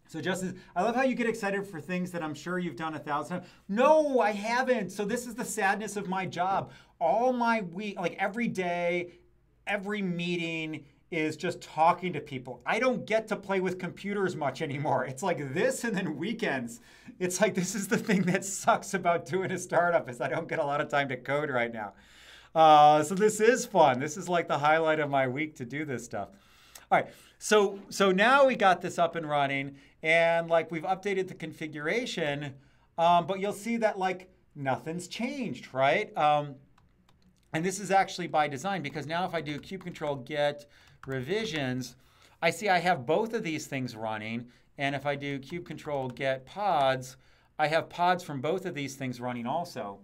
So Justin, I love how you get excited for things that I'm sure you've done 1,000 times. No, I haven't. So this is the sadness of my job. All my week, like every day, every meeting is just talking to people. I don't get to play with computers much anymore. It's like this and then weekends. It's like this is the thing that sucks about doing a startup is I don't get a lot of time to code right now. So this is fun. This is like the highlight of my week to do this stuff. All right, so now we got this up and running and like we've updated the configuration, but you'll see that like nothing's changed, right? And this is actually by design because now if I do kube control get revisions, I see I have both of these things running. And if I do kube control get pods, I have pods from both of these things running also.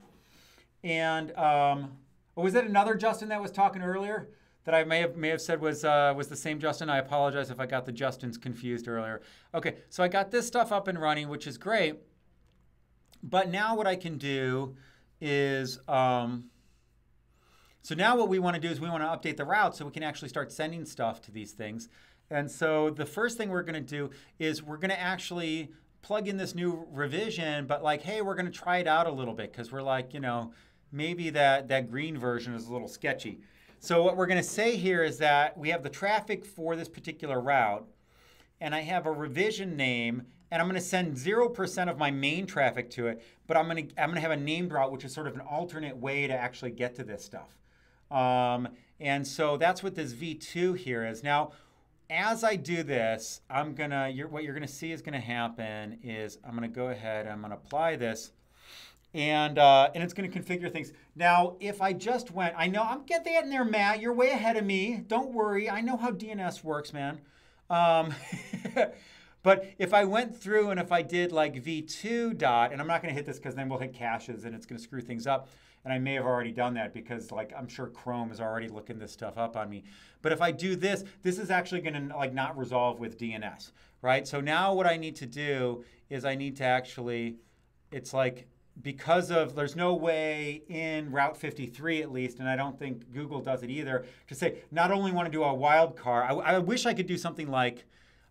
And was that another Justin that was talking earlier that I may have said was the same Justin? I apologize if I got the Justins confused earlier. Okay, so I got this stuff up and running, which is great. But now what I can do is, so now what we want to do is we want to update the route so we can actually start sending stuff to these things. And so the first thing we're going to do is we're going to actually plug in this new revision, but like, hey, we're going to try it out a little bit because we're like, you know, maybe that green version is a little sketchy. So what we're going to say here is that we have the traffic for this particular route, and I have a revision name, and I'm going to send 0% of my main traffic to it, but I'm going to have a named route, which is sort of an alternate way to actually get to this stuff. And so that's what this V2 here is. Now, as I do this, what you're going to see is going to happen is I'm going to go ahead, I'm going to apply this, and it's going to configure things. Now, if I just went, I know, I'm getting in there, Matt. You're way ahead of me. Don't worry. I know how DNS works, man. But if I went through and if I did like v2 dot, and I'm not going to hit this because then we'll hit caches and it's going to screw things up. And I may have already done that because like I'm sure Chrome is already looking this stuff up on me. But if I do this, this is actually going to like not resolve with DNS, right? So now what I need to do is I need to actually, it's like because of, there's no way in Route 53 at least, and I don't think Google does it either, to say not only want to do a wildcard. I wish I could do something like,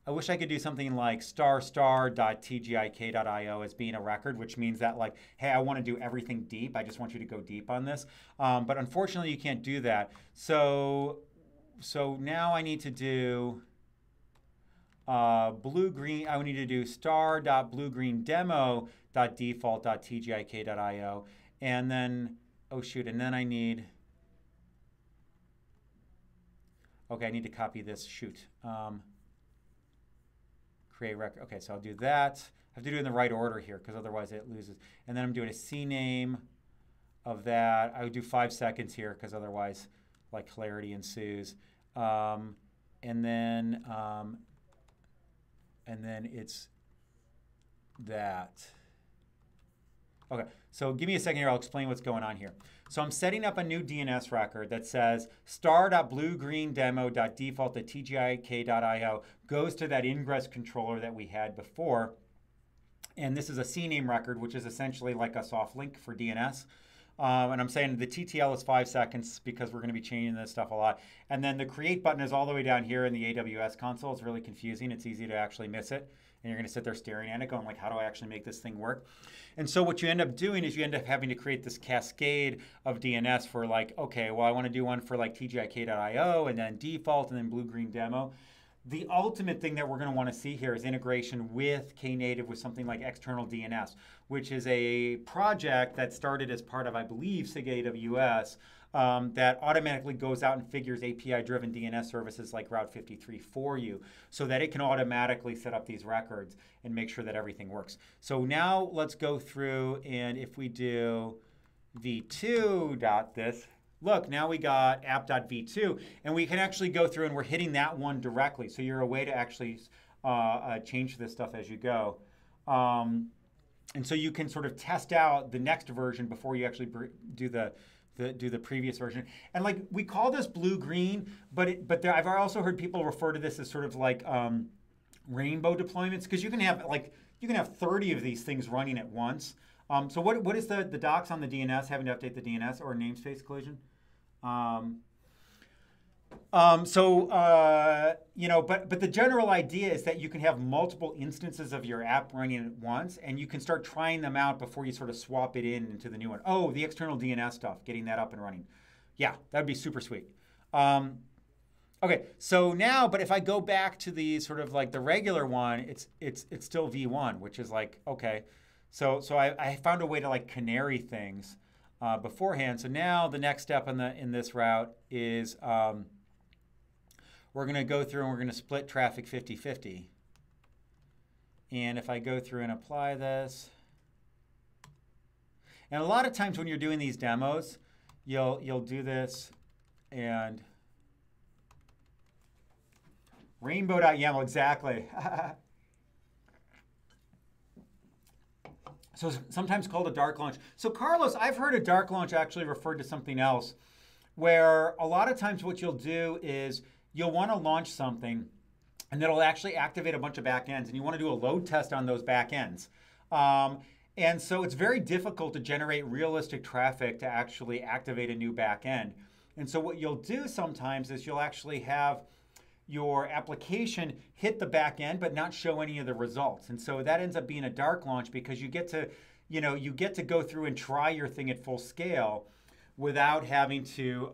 star.tgik.io as being a record, which means that like, hey, I want to do everything deep. I just want you to go deep on this. But unfortunately, you can't do that. So now I need to do blue-green. I would need to do star.bluegreendemo.default.tgik.io. And then, oh shoot, and then I need, okay, I need to copy this, shoot. Create record. Okay, so I'll do that. I have to do it in the right order here because otherwise it loses. And then I'm doing a CNAME of that. I would do 5 seconds here because otherwise like clarity ensues. And then it's that. Okay, so give me a second here. I'll explain what's going on here. So I'm setting up a new DNS record that says star.bluegreendemo.default.tgik.io goes to that ingress controller that we had before. And this is a CNAME record, which is essentially like a soft link for DNS. And I'm saying the TTL is 5 seconds because we're going to be changing this stuff a lot. And then the create button is all the way down here in the AWS console. It's really confusing. It's easy to actually miss it. And you're going to sit there staring at it going like, how do I actually make this thing work? And so what you end up doing is you end up having to create this cascade of DNS for like, okay, well, I want to do one for like tgik.io and then default and then blue-green demo. The ultimate thing that we're going to want to see here is integration with Knative with something like external DNS, which is a project that started as part of, I believe, SIG AWS that automatically goes out and figures API-driven DNS services like Route 53 for you so that it can automatically set up these records and make sure that everything works. So now let's go through, and if we do v2.this, look, now we got app.v2, and we can actually go through and we're hitting that one directly. So you're a way to actually change this stuff as you go. And so you can sort of test out the next version before you actually do the previous version. And like we call this blue-green, but I've also heard people refer to this as sort of like rainbow deployments because you can have 30 of these things running at once. So what is the docs on the DNS, having to update the DNS or namespace collision? You know, but the general idea is that you can have multiple instances of your app running at once, and you can start trying them out before you sort of swap it into the new one. Oh, the external DNS stuff, getting that up and running. Yeah, that'd be super sweet. Okay, so now, but if I go back to the sort of like the regular one, it's still V1, which is like, okay. So I found a way to like canary things beforehand. So now the next step in this route is we're going to go through and we're going to split traffic 50-50. And if I go through and apply this, and a lot of times when you're doing these demos, you'll do this and rainbow.yaml, exactly. So sometimes called a dark launch. So Carlos, I've heard a dark launch actually referred to something else where a lot of times what you'll do is you'll want to launch something and it'll actually activate a bunch of backends and you want to do a load test on those backends. And so it's very difficult to generate realistic traffic to actually activate a new backend. And so what you'll do sometimes is you'll actually have your application hit the back end but not show any of the results. And so that ends up being a dark launch because you get to go through and try your thing at full scale without having to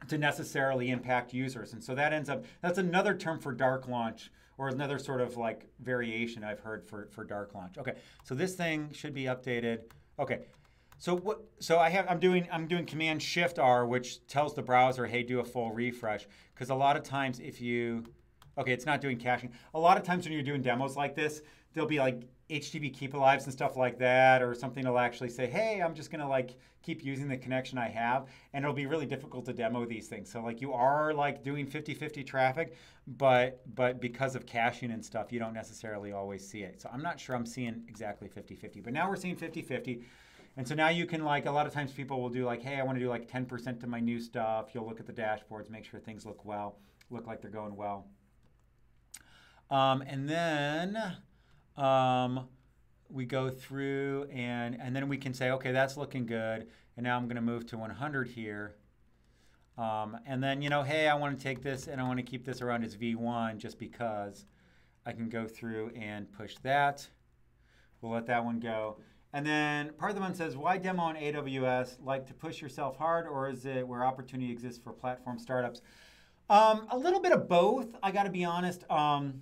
necessarily impact users. And so that's another term for dark launch, or another sort of like variation I've heard for dark launch. Okay, so this thing should be updated. Okay. So I'm doing Command Shift R, which tells the browser, hey, do a full refresh. Because a lot of times it's not doing caching. A lot of times when you're doing demos like this, there'll be like HTTP keep alives and stuff like that, or something will actually say, hey, I'm just gonna like keep using the connection I have, and it'll be really difficult to demo these things. So like you are like doing 50-50 traffic, but because of caching and stuff, you don't necessarily always see it. So I'm not sure I'm seeing exactly 50-50, but now we're seeing 50-50. And so now you can, like, a lot of times people will do like, hey, I want to do like 10% to my new stuff. You'll look at the dashboards, make sure things look like they're going well. And then we go through and then we can say, okay, that's looking good. And now I'm going to move to 100 here. And then, you know, hey, I want to take this and I want to keep this around as V1 just because I can go through and push that. We'll let that one go. And then Parthiman says, why demo on AWS? Like to push yourself hard, or is it where opportunity exists for platform startups? A little bit of both, I got to be honest. I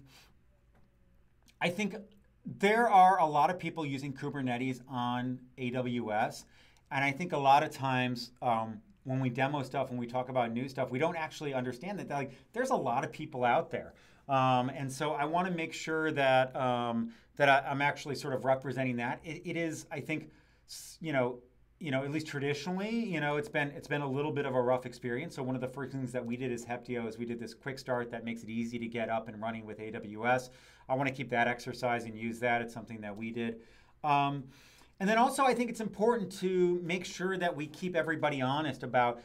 think there are a lot of people using Kubernetes on AWS. And I think a lot of times when we demo stuff, when we talk about new stuff, we don't actually understand that like there's a lot of people out there. And so I want to make sure that I'm actually sort of representing that. It is, I think, you know, at least traditionally, it's been a little bit of a rough experience. So one of the first things that we did as Heptio is we did this quick start that makes it easy to get up and running with AWS. I want to keep that exercise and use that. It's something that we did. And then also, I think it's important to make sure that we keep everybody honest about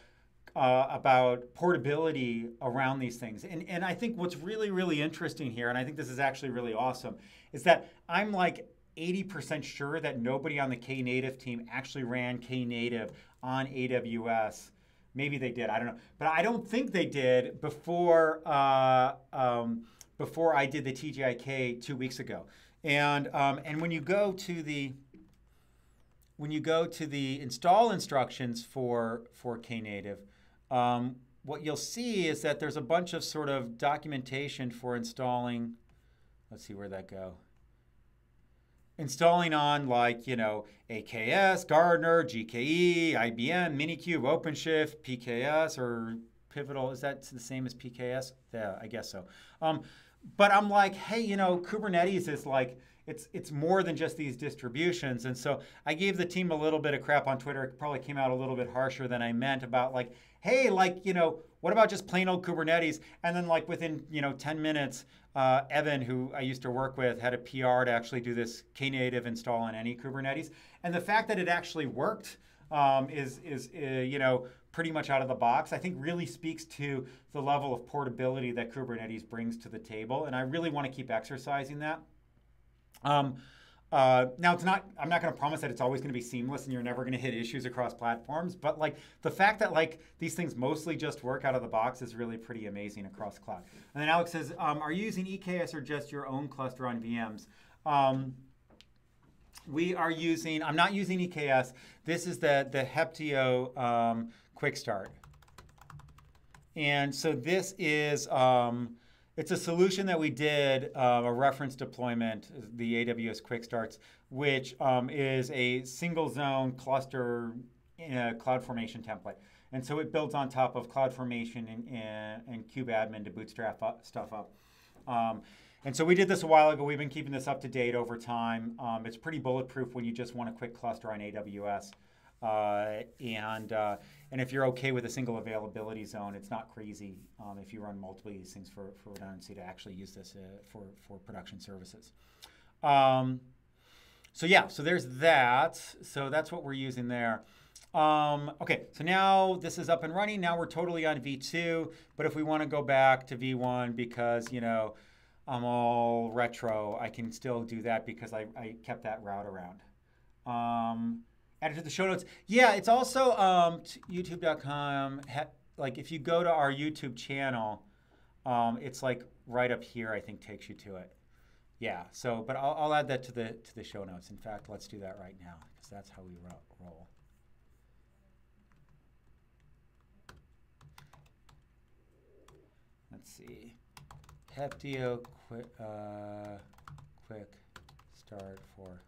portability around these things. And I think what's really, really interesting here, and I think this is actually really awesome, is that I'm like 80% sure that nobody on the Knative team actually ran Knative on AWS. Maybe they did, I don't know. But I don't think they did before I did the TGI 2 weeks ago. And when you go to the install instructions for Knative, what you'll see is that there's a bunch of sort of documentation for installing. Let's see, where'd that go? Installing on like, AKS, Gardener, GKE, IBM, Minikube, OpenShift, PKS, or Pivotal. Is that the same as PKS? Yeah, I guess so. But I'm like, hey, Kubernetes is like, it's more than just these distributions. And so I gave the team a little bit of crap on Twitter. It probably came out a little bit harsher than I meant about like, hey, like, what about just plain old Kubernetes? And then like within, 10 minutes, Evan, who I used to work with, had a PR to actually do this Knative install on any Kubernetes. And the fact that it actually worked is pretty much out of the box, I think really speaks to the level of portability that Kubernetes brings to the table. And I really want to keep exercising that. Now it's not, I'm not going to promise that it's always going to be seamless and you're never going to hit issues across platforms, but like the fact that like these things mostly just work out of the box is really pretty amazing across cloud. And then Alex says, are you using EKS or just your own cluster on VMs? We are using, I'm not using EKS. This is the Heptio quick start. And so this is, it's a solution that we did, a reference deployment, the AWS Quickstarts, which is a single zone cluster in a CloudFormation template. And so it builds on top of CloudFormation and kubeadmin to bootstrap stuff up. And so we did this a while ago. We've been keeping this up to date over time. It's pretty bulletproof when you just want a quick cluster on AWS. And if you're okay with a single availability zone, it's not crazy if you run multiple of these things for redundancy to actually use this for production services. So yeah, so there's that. So that's what we're using there. Okay, so now this is up and running. Now we're totally on V2. But if we want to go back to V1 because, I'm all retro, I can still do that because I kept that route around. Added to the show notes. Yeah, it's also youtube.com. Like if you go to our YouTube channel, it's like right up here, I think takes you to it. Yeah, so, but I'll add that to the show notes. In fact, let's do that right now because that's how we roll. Let's see. Heptio quick start for.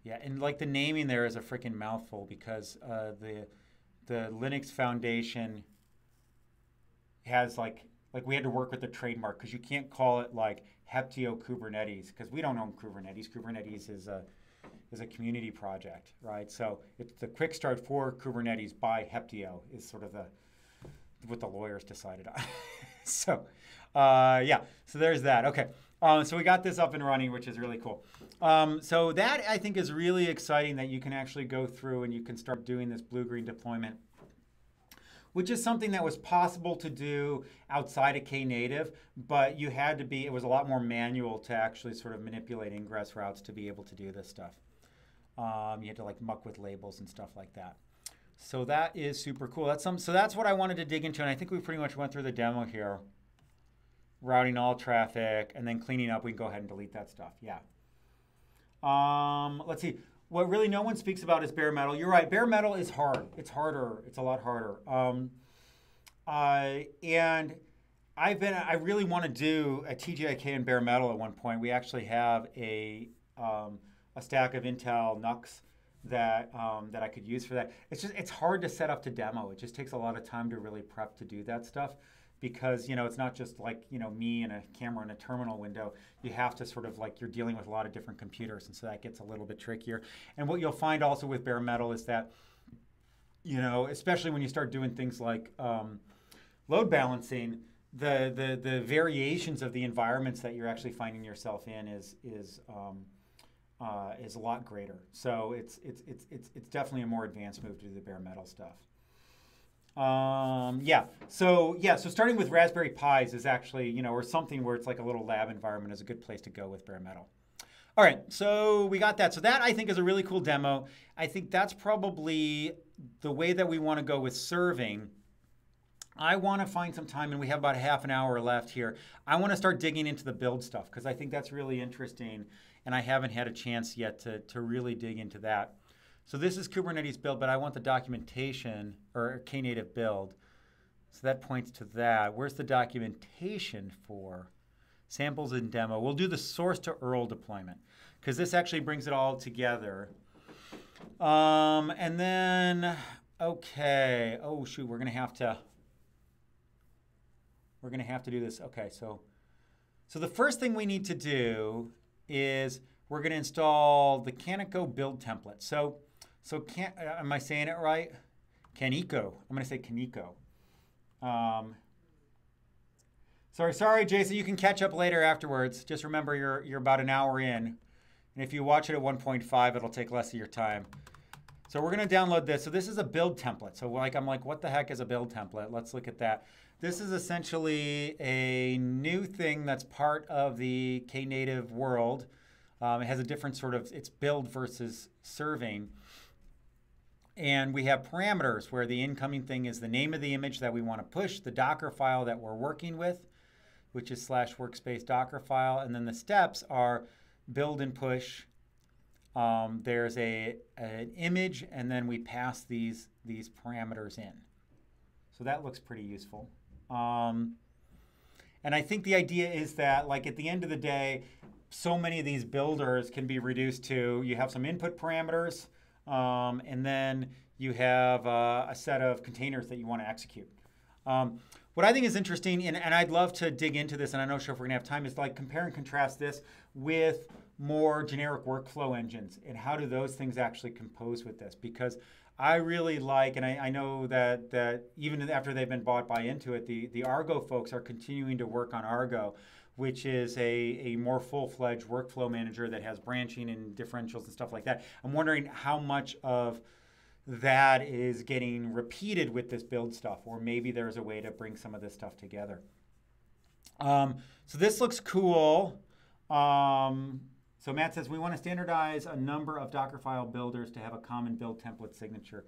Yeah, and like the naming there is a freaking mouthful because the Linux Foundation has like we had to work with the trademark because you can't call it like Heptio Kubernetes because we don't own Kubernetes. Kubernetes is a community project, right? So it's the quick start for Kubernetes by Heptio is sort of what the lawyers decided on. So yeah, so there's that. Okay. So we got this up and running, which is really cool. So that I think is really exciting that you can actually go through and you can start doing this blue-green deployment which is something that was possible to do outside of Knative, but you had to be, it was a lot more manual to actually sort of manipulate ingress routes to be able to do this stuff. You had to like muck with labels and stuff like that. So that is super cool. So that's what I wanted to dig into, and I think we pretty much went through the demo here. Routing all traffic, and then cleaning up. We can go ahead and delete that stuff. Yeah. Let's see. What really no one speaks about is bare metal. You're right. Bare metal is hard. It's harder. It's a lot harder. And I really want to do a TGIK in bare metal at one point. We actually have a stack of Intel NUCs that I could use for that. It's hard to set up to demo. It just takes a lot of time to really prep to do that stuff. Because, it's not just like, me and a camera and a terminal window. You have to sort of like, you're dealing with a lot of different computers. And so that gets a little bit trickier. And what you'll find also with bare metal is that, especially when you start doing things like load balancing, the variations of the environments that you're actually finding yourself in is a lot greater. So it's definitely a more advanced move to do the bare metal stuff. So starting with Raspberry Pis is actually, or something where it's like a little lab environment is a good place to go with bare metal. All right, so we got that. So that I think is a really cool demo. I think that's probably the way that we want to go with serving. I want to find some time, and we have about half an hour left here. I want to start digging into the build stuff because I think that's really interesting, and I haven't had a chance yet to really dig into that. So this is Kubernetes build, but I want the documentation, or Knative build. So that points to that. Where's the documentation for samples and demo? We'll do the source to URL deployment because this actually brings it all together. And then, okay. Oh, shoot, we're going to have to do this. Okay, so the first thing we need to do is we're going to install the Kaneko build template. So am I saying it right? Kaneko. I'm going to say Kaneko. Sorry, Jason. You can catch up later afterwards. Just remember you're about an hour in. And if you watch it at 1.5, it'll take less of your time. So we're going to download this. So this is a build template. So I'm like, what the heck is a build template? Let's look at that. This is essentially a new thing that's part of the Knative world. It has a different sort of, it's build versus serving. And we have parameters where the incoming thing is the name of the image that we want to push, the Docker file that we're working with, which is /workspace Docker file. And then the steps are build and push. There's an image, and then we pass these parameters in. So that looks pretty useful. And I think the idea is that, like, at the end of the day, so many of these builders can be reduced to, you have some input parameters, and then you have a set of containers that you want to execute. What I think is interesting, and I'd love to dig into this, and I'm not sure if we're going to have time, is like compare and contrast this with more generic workflow engines, and how do those things actually compose with this? Because I really like, and I know that even after they've been bought by Intuit, the Argo folks are continuing to work on Argo, which is a more full-fledged workflow manager that has branching and differentials and stuff like that. I'm wondering how much of that is getting repeated with this build stuff, or maybe there's a way to bring some of this stuff together. So this looks cool. So Matt says, we want to standardize a number of Dockerfile builders to have a common build template signature.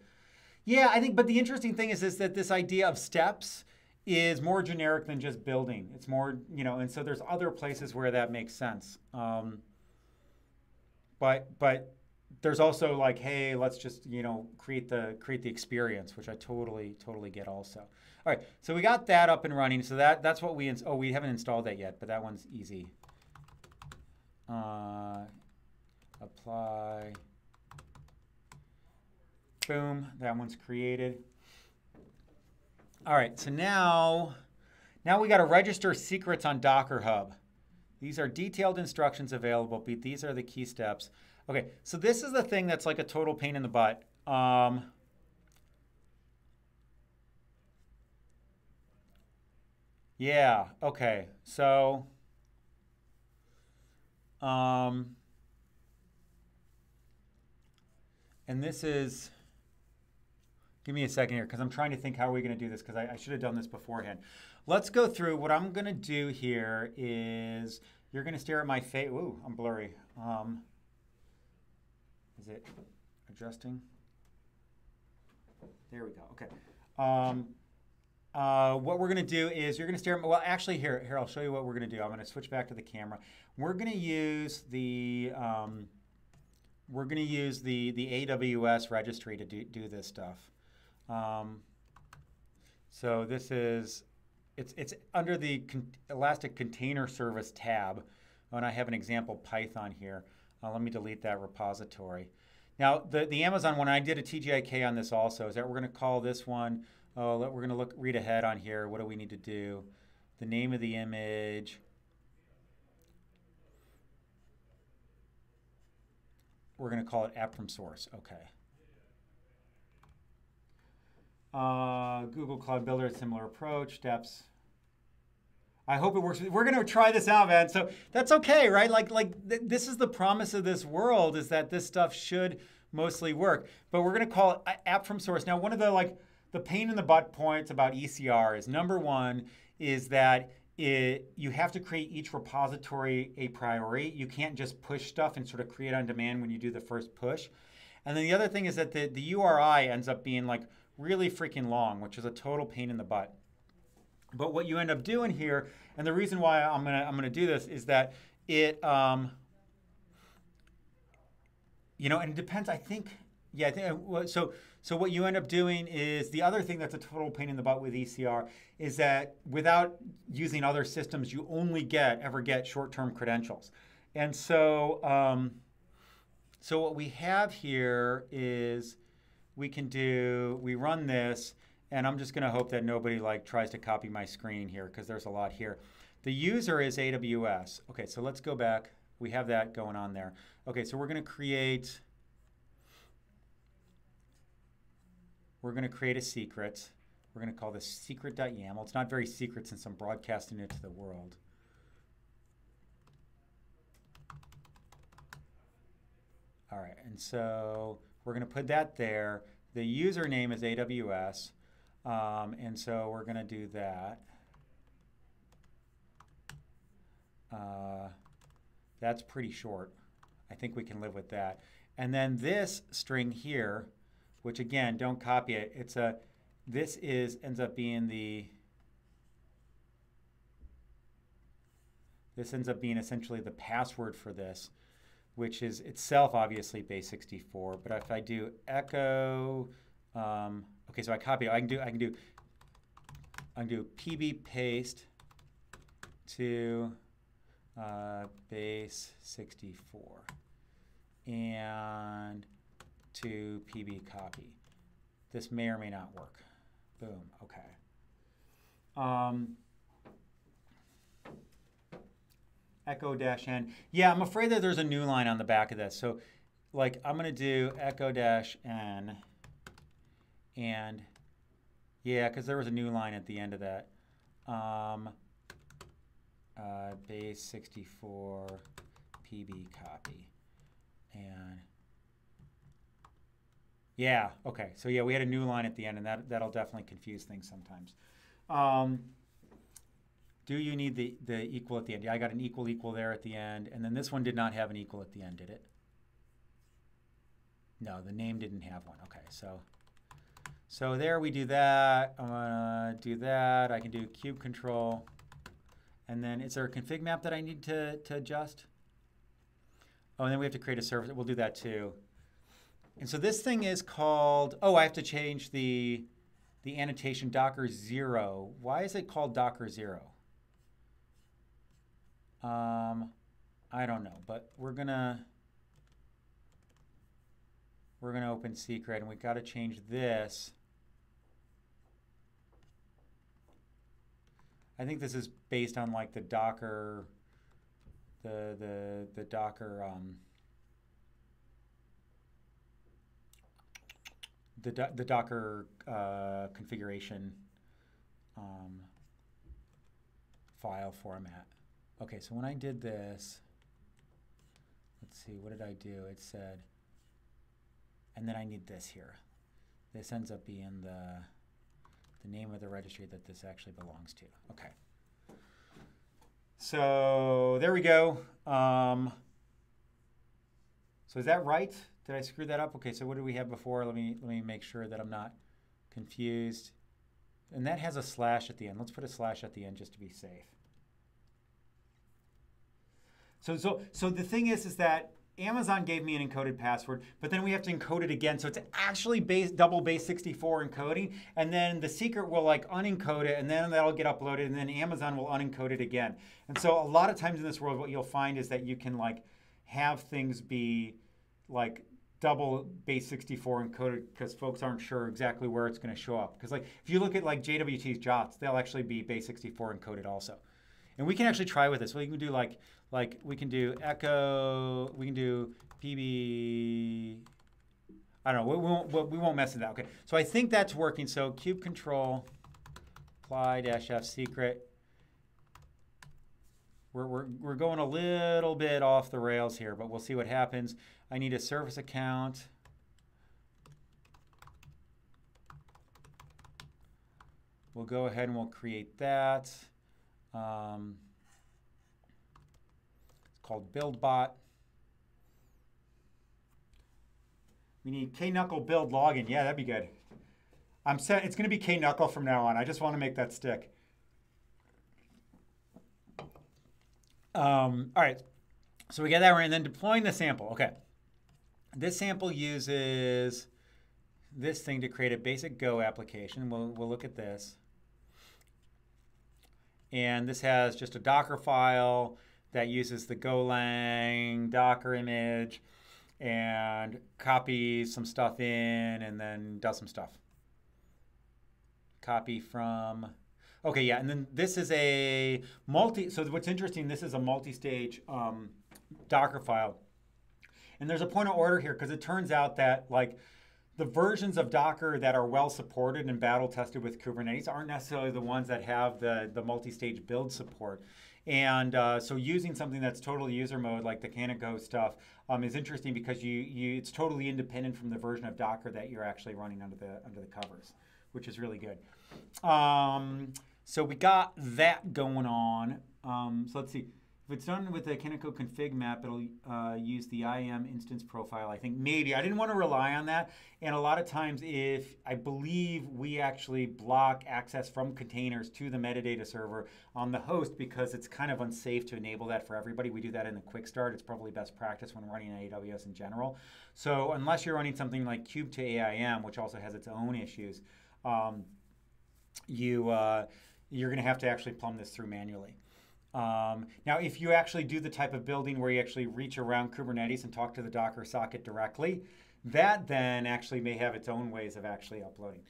Yeah, I think, but the interesting thing is that this idea of steps is more generic than just building. It's more, and so there's other places where that makes sense. But there's also like, hey, let's just, create the experience, which I totally get also. All right, so we got that up and running. So that's what we haven't installed that yet, but that one's easy. Apply. Boom, that one's created. All right, so now we got to register secrets on Docker Hub. These are detailed instructions available, but these are the key steps. Okay, so this is the thing that's like a total pain in the butt. Yeah, okay, so and this is Give me a second here because I'm trying to think how are we going to do this because I should have done this beforehand. Let's go through. What I'm going to do here is you're going to stare at my face. Ooh, I'm blurry. Is it adjusting? There we go. Okay. What we're going to do is you're going to stare at, well, actually here, I'll show you what we're going to do. I'm going to switch back to the camera. We're going to use the AWS registry to do this stuff. So this is, it's under the Elastic Container Service tab, and I have an example Python here. Let me delete that repository. Now, the Amazon one, I did a TGIK on this also, is that we're going to call this one, we're going to read ahead on here. What do we need to do? The name of the image. We're going to call it app from source. Okay. Google Cloud Builder, similar approach, steps. I hope it works. We're going to try this out, man. So that's okay, right? This is the promise of this world, is that this stuff should mostly work. But we're going to call it app from source. Now, one of the pain in the butt points about ECR is, number one, is that you have to create each repository a priori. You can't just push stuff and sort of create on demand when you do the first push. And then the other thing is that the URI ends up being like really freaking long, which is a total pain in the butt. But what you end up doing here, and the reason why I'm gonna do this, is that it, and it depends. I think, so what you end up doing is, the other thing that's a total pain in the butt with ECR is that without using other systems, you only ever get short-term credentials. And so, so what we have here is we run this. And I'm just going to hope that nobody tries to copy my screen here because there's a lot here. The user is AWS. Okay, so let's go back. We have that going on there. Okay, so we're going to create a secret. We're going to call this secret.yaml. It's not very secret since I'm broadcasting it to the world. All right, and so we're going to put that there. The username is AWS. And so we're going to do that. That's pretty short. I think we can live with that. And then this string here, which again, don't copy it. Ends up being essentially the password for this, which is itself obviously base64. But if I do echo, okay, so I copy it. I can do pb paste to base64 and to pb copy. This may or may not work. Boom. Okay. Echo-n. Yeah, I'm afraid that there's a new line on the back of this. So, I'm going to do echo-n. And yeah, because there was a new line at the end of that. Base64 pb copy. And yeah, okay. So yeah, we had a new line at the end, and that'll definitely confuse things sometimes. Do you need the equal at the end? Yeah, I got an equal there at the end. And then this one did not have an equal at the end, did it? No, the name didn't have one. Okay, so there we do that. I'm going to do that. I can do cube control. And then is there a config map that I need to adjust? Oh, and then we have to create a service. We'll do that too. And so this thing is called, I have to change the annotation Docker 0. Why is it called Docker 0? I don't know, but we're gonna open secret, and we've got to change this. I think this is based on the Docker, the Docker, the Docker configuration file format. Okay, so when I did this, let's see, what did I do? It said, and then I need this here. this ends up being the name of the registry that this actually belongs to. Okay. So there we go. So is that right? Did I screw that up? Okay, so what did we have before? Let me make sure that I'm not confused. And that has a slash at the end. Let's put a slash at the end just to be safe. So the thing is that Amazon gave me an encoded password, but then we have to encode it again. So it's actually double base 64 encoding, and then the secret will like unencode it, and then that'll get uploaded, and then Amazon will unencode it again. And so a lot of times in this world, what you'll find is that you can like have things be like double base 64 encoded because folks aren't sure exactly where it's going to show up. Because like if you look at like JWT's JOTs, they'll actually be base 64 encoded also. And we can actually try with this. We can do like we can do echo, we can do PB. I don't know. We won't mess with that. Okay. So I think that's working. So kube control apply -f secret. We're going a little bit off the rails here, but we'll see what happens. I need a service account. We'll go ahead and we'll create that. It's called BuildBot. We need knuckle build login. Yeah, that'd be good. I'm set. It's going to be knuckle from now on. I just want to make that stick. All right. So we get that right, and then deploying the sample. Okay. This sample uses this thing to create a basic Go application. We'll look at this. And this has just a Docker file that uses the Golang Docker image and copies some stuff in and then does some stuff. Copy from, okay, yeah, and then this is a so what's interesting, this is a multi-stage Docker file. And there's a point of order here because it turns out that like the versions of Docker that are well supported and battle tested with Kubernetes aren't necessarily the ones that have the multi-stage build support. And so using something that's totally user mode, like the Go stuff, is interesting because it's totally independent from the version of Docker that you're actually running under the covers, which is really good. So we got that going on. So let's see. If it's done with the Knative config map, it'll use the IAM instance profile. I think maybe. I didn't want to rely on that. And a lot of times, I believe we actually block access from containers to the metadata server on the host because it's kind of unsafe to enable that for everybody. We do that in the Quickstart. It's probably best practice when running AWS in general. So unless you're running something like Kube to AIM, which also has its own issues, you're going to have to actually plumb this through manually. Now, if you actually do the type of building where you actually reach around Kubernetes and talk to the Docker socket directly, that then actually may have its own ways of actually uploading.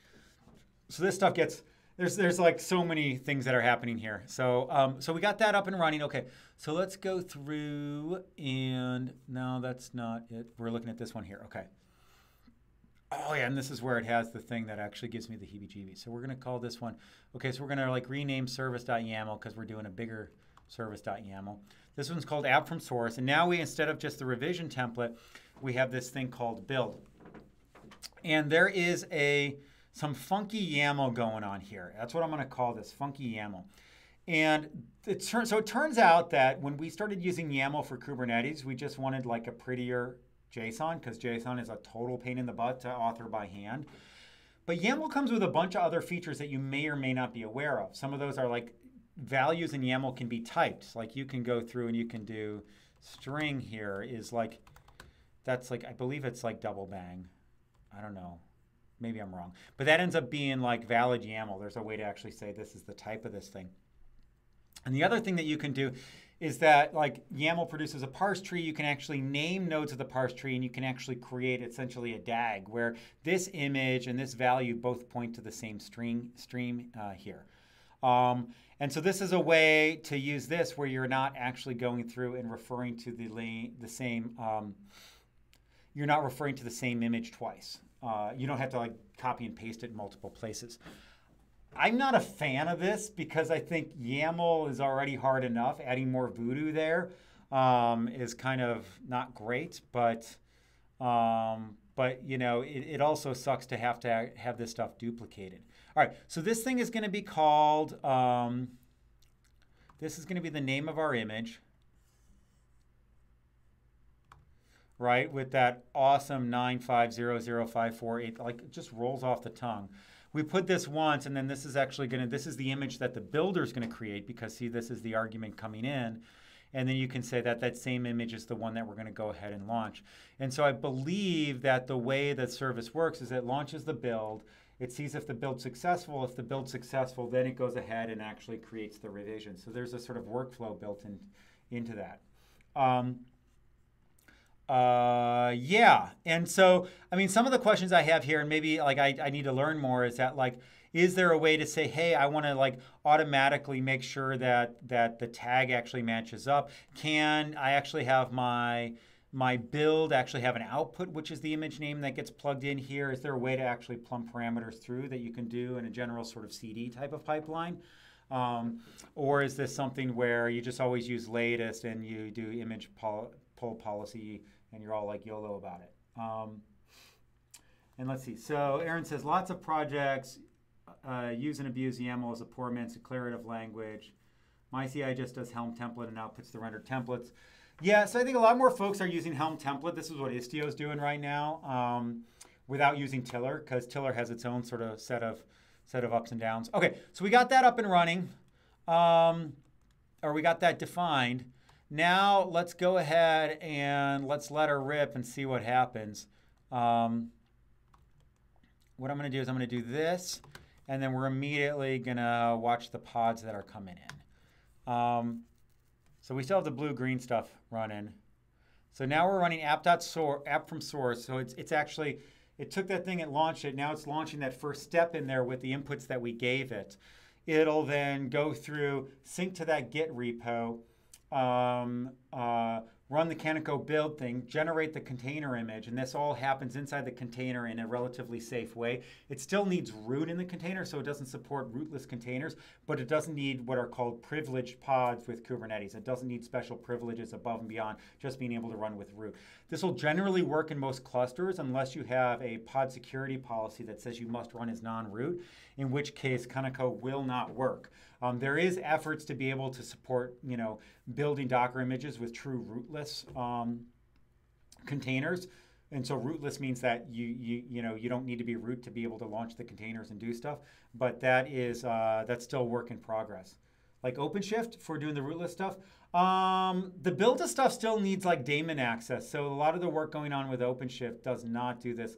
So this stuff gets, there's like so many things that are happening here. So, so we got that up and running. Okay, so let's go through and no, that's not it. We're looking at this one here. Okay. Oh yeah, and this is where it has the thing that actually gives me the heebie-jeebies. So we're going to call this one, okay, so we're going to like rename service.yaml because we're doing a bigger service.yaml. This one's called app from source. And now we, instead of just the revision template, we have this thing called build. And there is some funky YAML going on here. That's what I'm going to call this, funky YAML. And it turns out that when we started using YAML for Kubernetes, we just wanted like a prettier JSON because JSON is a total pain in the butt to author by hand. But YAML comes with a bunch of other features that you may or may not be aware of. Some of those are like values in YAML can be typed. Like you can go through and you can do string here is like, that's like, I believe it's like double bang. I don't know. Maybe I'm wrong. But that ends up being like valid YAML. There's a way to actually say this is the type of this thing. And the other thing that you can do is that like YAML produces a parse tree. You can actually name nodes of the parse tree and you can actually create essentially a DAG where this image and this value both point to the same stream here. And so this is a way to use this where you're not actually going through and referring to the same, you're not referring to the same image twice. You don't have to like copy and paste it in multiple places. I'm not a fan of this because I think YAML is already hard enough. Adding more voodoo there is kind of not great, but But you know, it also sucks to have this stuff duplicated. All right, so this thing is going to be called, this is going to be the name of our image, right? With that awesome 9500548, like it just rolls off the tongue. We put this once, and then this is actually going to, this is the image that the builder is going to create, because see, this is the argument coming in. And then you can say that that same image is the one that we're going to go ahead and launch. And so I believe that the way that service works is it launches the build. It sees if the build's successful. If the build's successful, then it goes ahead and actually creates the revision. So there's a sort of workflow built into that. Yeah. And so, I mean, some of the questions I have here, and maybe like I need to learn more, is that like, is there a way to say, hey, I want to like automatically make sure that the tag actually matches up? Can I actually have my build actually have an output, which is the image name that gets plugged in here? Is there a way to actually plumb parameters through that you can do in a general sort of CD type of pipeline? Or is this something where you just always use latest and you do image pull policy and you're all like YOLO about it? And let's see. So Aaron says lots of projects use and abuse YAML as a poor man's declarative language. My CI just does Helm template and outputs the rendered templates. Yeah, so I think a lot more folks are using Helm template. This is what Istio is doing right now without using Tiller, because Tiller has its own sort of set of ups and downs. Okay, so we got that up and running, or we got that defined. Now let's go ahead and let's let her rip and see what happens. What I'm going to do is I'm going to do this, and then we're immediately going to watch the pods that are coming in. So we still have the blue-green stuff running. So now we're running app from source. So it's actually, it took that thing and launched it. Now it's launching that first step in there with the inputs that we gave it. It'll then go through, sync to that Git repo, run the Canico build thing, generate the container image, and this all happens inside the container in a relatively safe way. It still needs root in the container, so it doesn't support rootless containers, but it doesn't need what are called privileged pods with Kubernetes. It doesn't need special privileges above and beyond just being able to run with root. This will generally work in most clusters unless you have a pod security policy that says you must run as non-root, in which case Canico will not work. There is efforts to be able to support, you know, building Docker images with true rootless containers, and so rootless means that you don't need to be root to be able to launch the containers and do stuff. But that is that's still work in progress. Like OpenShift for doing the rootless stuff. The build stuff still needs like daemon access. So a lot of the work going on with OpenShift does not do this.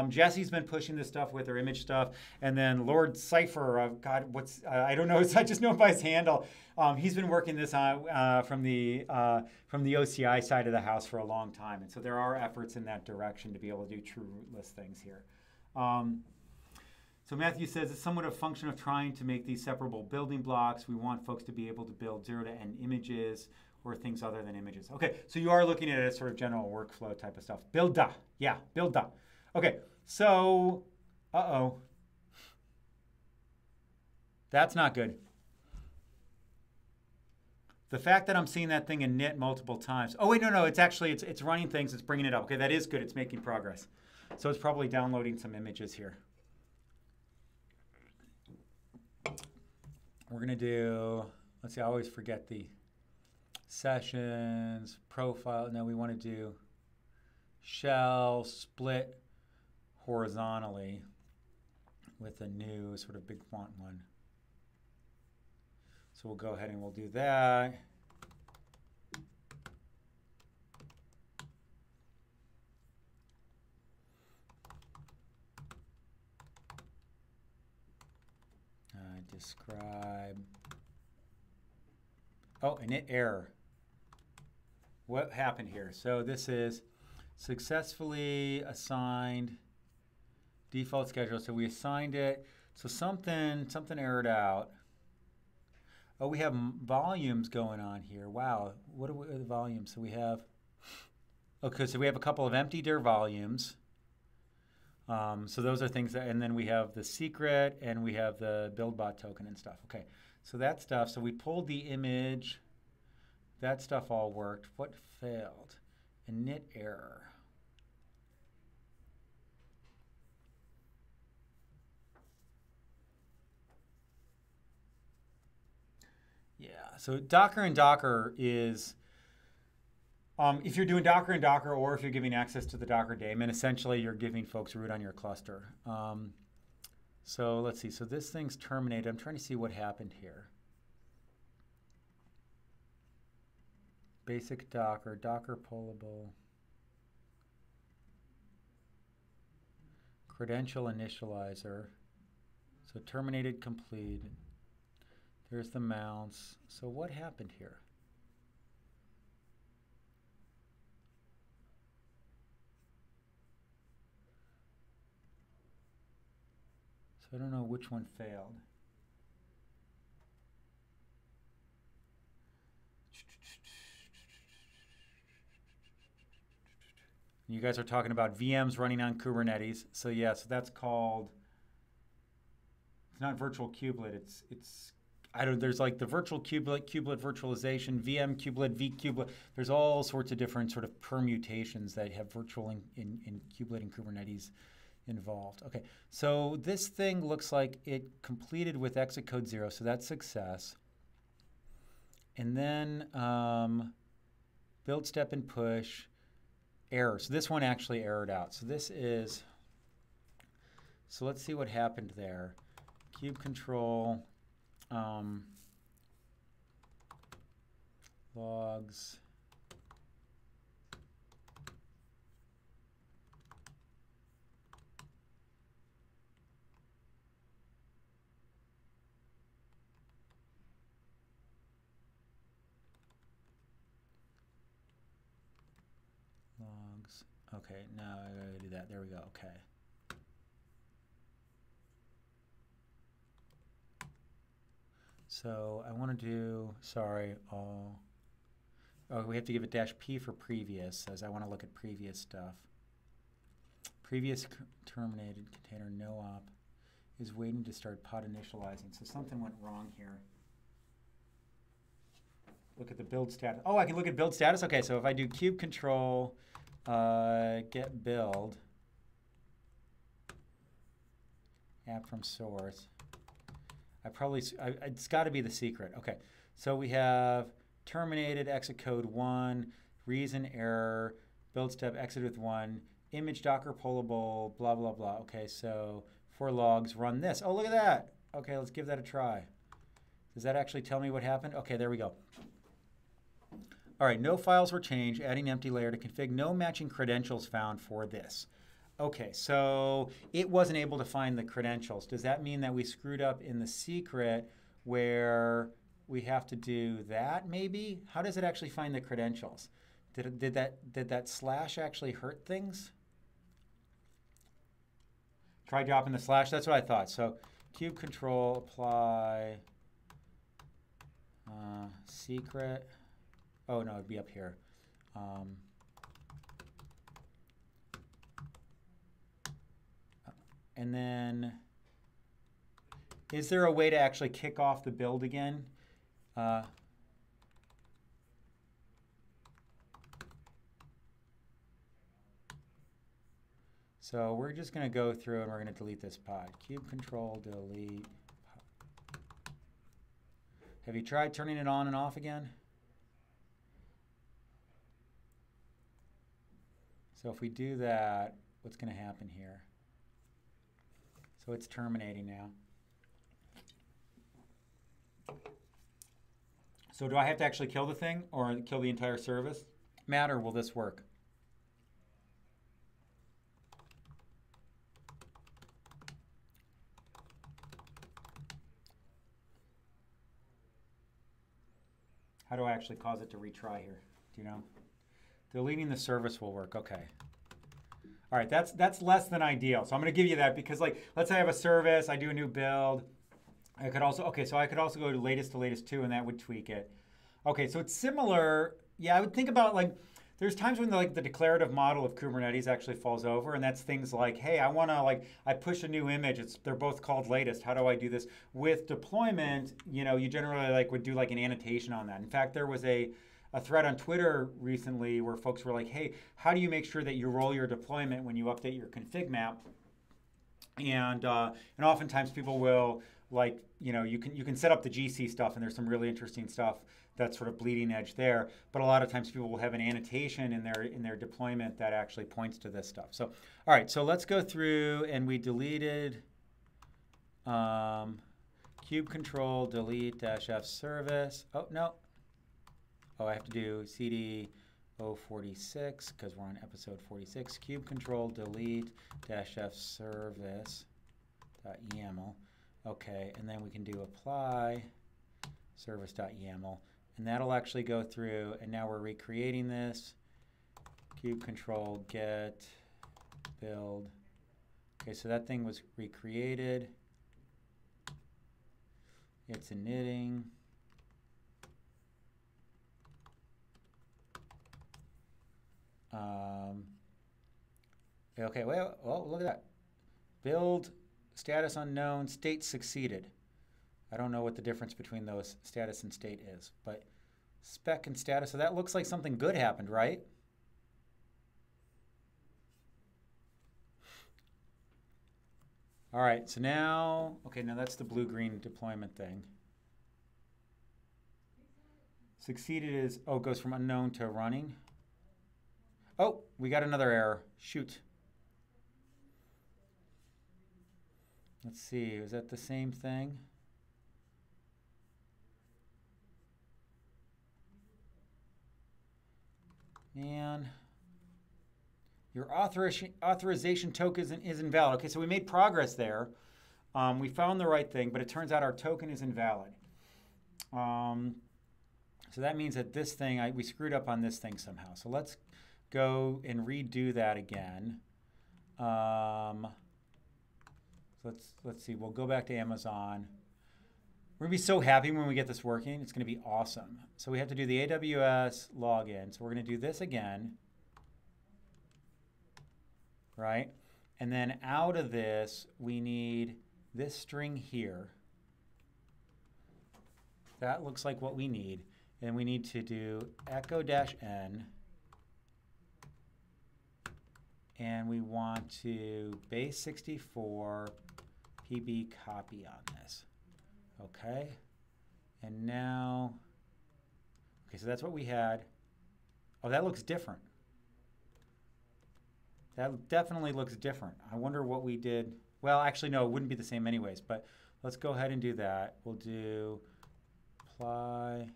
Jesse's been pushing this stuff with her image stuff. And then Lord Cypher, God, I don't know, I just know him by his handle. He's been working this on from the OCI side of the house for a long time. And so there are efforts in that direction to be able to do true rootless things here. So Matthew says it's somewhat a function of trying to make these separable building blocks. We want folks to be able to build 0 to n images or things other than images. Okay, so you are looking at it as sort of general workflow type of stuff. Builda, yeah, builda. Okay, so, that's not good. The fact that I'm seeing that thing in init multiple times. Oh wait, no, it's actually, it's running things, it's bringing it up. Okay, that is good, it's making progress. So it's probably downloading some images here. We're going to do, let's see, I always forget the sessions, profile. Now we want to do shell split horizontally with a new sort of big font one. So we'll go ahead and we'll do that. Describe. Oh, init error. What happened here? So this is successfully assigned default schedule. So we assigned it. So something errored out. Oh, we have volumes going on here. Wow. What are the volumes? So we have, okay, so we have a couple of empty dir volumes. So those are things that, and then we have the secret and we have the buildbot token and stuff. Okay, so that stuff. So we pulled the image. That stuff all worked. What failed? Init error. Yeah, so Docker and Docker is, if you're doing Docker and Docker, or if you're giving access to the Docker daemon, essentially you're giving folks root on your cluster. So let's see, so this thing's terminated. I'm trying to see what happened here. Basic Docker, Docker pullable, credential initializer. So terminated complete. There's the mounts. So what happened here? So I don't know which one failed. You guys are talking about VMs running on Kubernetes. So yeah, so that's called, it's not virtual kubelet, it's I don't, there's like the virtual kubelet, kubelet virtualization, VM kubelet, vkubelet. There's all sorts of different sort of permutations that have virtual in kubelet and Kubernetes involved. Okay, so this thing looks like it completed with exit code 0, so that's success. And then build step and push, error. So this one actually errored out. So this is, so let's see what happened there. Kube control, logs. Logs. Okay, now I gotta do that. There we go. Okay. So I want to do, sorry, oh, we have to give it -p for previous, as I want to look at previous stuff. Previous terminated container no op is waiting to start pod initializing. So something went wrong here. Look at the build status. Oh, I can look at build status. Okay, so if I do kube control get build app from source, it's got to be the secret. Okay, so we have terminated exit code 1, reason error, build step exit with 1, image docker pullable, blah, blah, blah. Okay, so for logs, run this. Oh, look at that. Okay, let's give that a try. Does that actually tell me what happened? Okay, there we go. All right, no files were changed, adding empty layer to config, no matching credentials found for this. Okay, so it wasn't able to find the credentials. Does that mean that we screwed up in the secret where we have to do that maybe? How does it actually find the credentials? Did that slash actually hurt things? Try dropping the slash, that's what I thought. So kube control, apply, secret. Oh no, it'd be up here. And then, is there a way to actually kick off the build again? So we're just going to go through and we're going to delete this pod. Kube control, delete. Have you tried turning it on and off again? So if we do that, what's going to happen here? So it's terminating now. So do I have to actually kill the thing or kill the entire service? Matt, or will this work? How do I actually cause it to retry here? Do you know? Deleting the service will work. Okay. All right, that's less than ideal. So I'm going to give you that because, like, let's say I have a service, I do a new build. I could also, okay, so I could also go to latest 2, and that would tweak it. Okay, so it's similar. Yeah, I would think about, like, there's times when the declarative model of Kubernetes actually falls over, and that's things like, hey, I want to, like, I push a new image. They're both called latest. How do I do this? With deployment, you know, you generally would do an annotation on that. In fact, there was a thread on Twitter recently where folks were like, hey, how do you make sure that you roll your deployment when you update your config map? And oftentimes people will like, you can set up the GC stuff, and there's some really interesting stuff that's sort of bleeding edge there. But a lot of times people will have an annotation in their deployment that actually points to this stuff. So, all right, so let's go through, and we deleted kube control delete -f service. Oh, no. Oh, I have to do cd 046 because we're on episode 46. Kube control delete -f service.yaml. Okay, and then we can do apply service.yaml, and that'll actually go through, and now we're recreating this. Kube control get build. Okay, so that thing was recreated. It's initting. Okay, well, look at that. Build, status unknown, state succeeded. I don't know what the difference between those status and state is, but spec and status, so that looks like something good happened, right? All right, so now, okay, now that's the blue-green deployment thing. Succeeded is, oh, it goes from unknown to running. Oh, we got another error. Shoot. Let's see, was that the same thing? Man, your authorization token is invalid. Okay, so we made progress there. We found the right thing, but it turns out our token is invalid. So that means that this thing, we screwed up on this thing somehow. So let's go and redo that again. Let's see, we'll go back to Amazon. We're gonna be so happy when we get this working. It's gonna be awesome. So we have to do the AWS login. So we're gonna do this again, right? And then out of this, we need this string here. That looks like what we need. And we need to do echo-n. And we want to base 64 PB copy on this. Okay. And now, okay, so that's what we had. Oh, that looks different. That definitely looks different. I wonder what we did. Well, actually, no, it wouldn't be the same anyways, but let's go ahead and do that. We'll do apply.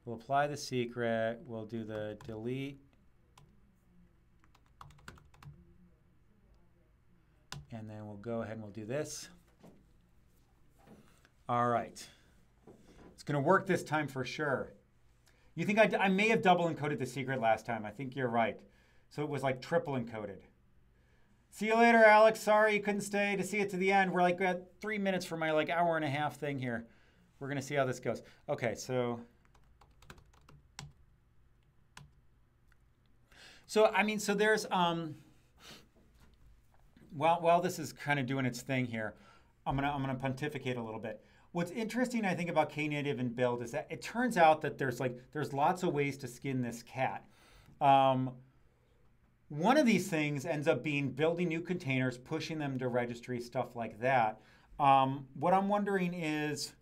We'll apply the secret. We'll do the delete. And then we'll go ahead and we'll do this. All right. It's going to work this time for sure. You think I may have double encoded the secret last time. I think you're right. So it was like triple encoded. See you later, Alex. Sorry you couldn't stay to see it to the end. We're like at 3 minutes for my like hour and a half thing here. We're going to see how this goes. Okay, so I mean, so there's while this is kind of doing its thing here, I'm gonna pontificate a little bit. What's interesting, I think, about Knative and build is that it turns out that there's lots of ways to skin this cat. One of these things ends up being building new containers, pushing them to registry, stuff like that. What I'm wondering is,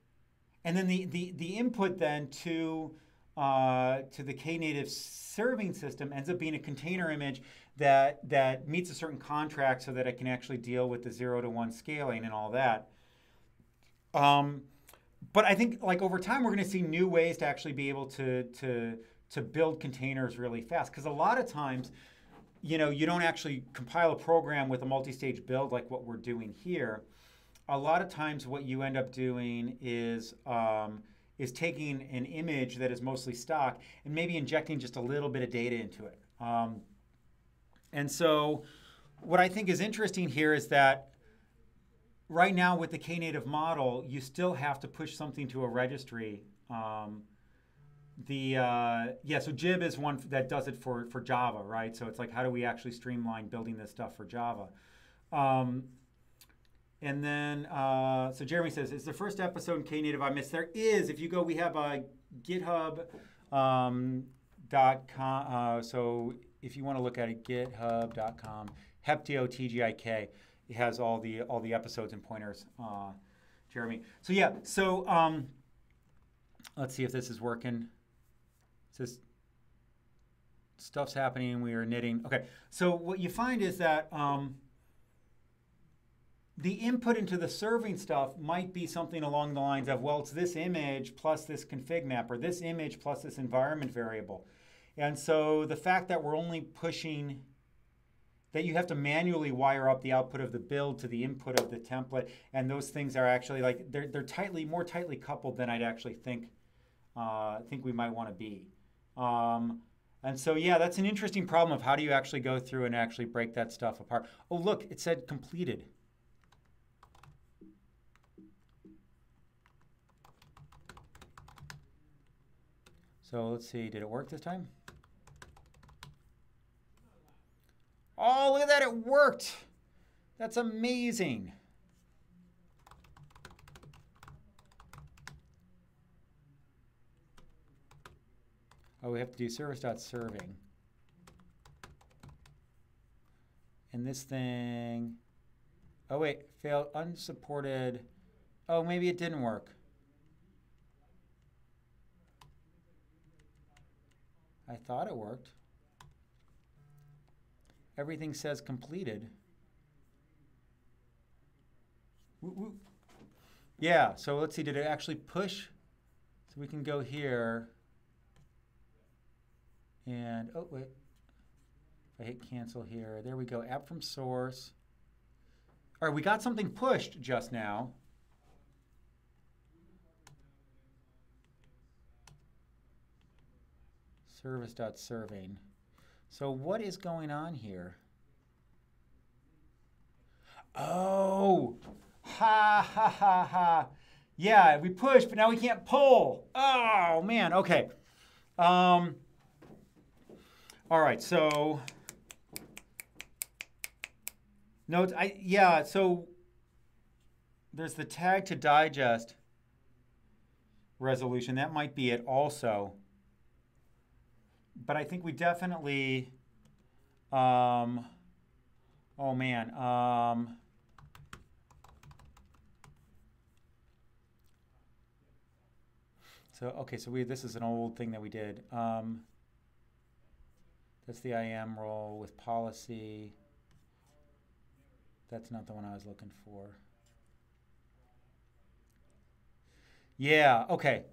and then the input then to the Knative serving system ends up being a container image that meets a certain contract so that it can actually deal with the 0 to 1 scaling and all that. But I think like over time we're going to see new ways to actually be able to build containers really fast, because a lot of times, you don't actually compile a program with a multi-stage build like what we're doing here. A lot of times what you end up doing is taking an image that is mostly stock and maybe injecting just a little bit of data into it. And so what I think is interesting here is that right now with the Knative model, you still have to push something to a registry. So Jib is one that does it for Java, right? So it's like, how do we actually streamline building this stuff for Java? And then, so Jeremy says, is the first episode in Knative I missed? There is. If you go, we have a github.com. So if you want to look at it, github.com, Heptio TGIK. it has all the episodes and pointers, Jeremy. So yeah, so let's see if this is working. It says stuff's happening. We are knitting. Okay, so what you find is that the input into the serving stuff might be something along the lines of, well, it's this image plus this config map, or this image plus this environment variable. And so the fact that we're only pushing, that you have to manually wire up the output of the build to the input of the template, and those things are actually like, they're more tightly coupled than I'd actually think we might want to be. And so, yeah, that's an interesting problem of how do you actually go through and actually break that stuff apart. Oh, look, it said completed. So let's see, did it work this time? Oh, look at that, it worked. That's amazing. Oh, we have to do service.serving. And this thing, oh wait, failed, unsupported. Oh, maybe it didn't work. I thought it worked. Everything says completed. Woo woo. Yeah, so let's see, did it actually push? So we can go here. And, oh, wait. If I hit cancel here, there we go, app from source. All right, we got something pushed just now. Service.serving. So what is going on here? Oh, ha, ha, ha, ha. Yeah, we pushed, but now we can't pull. Oh, man, okay. All right, so notes. Yeah, so there's the tag to digest resolution. That might be it also. But I think we definitely, oh man, so okay, so this is an old thing that we did. That's the IAM role with policy. That's not the one I was looking for. Yeah, okay.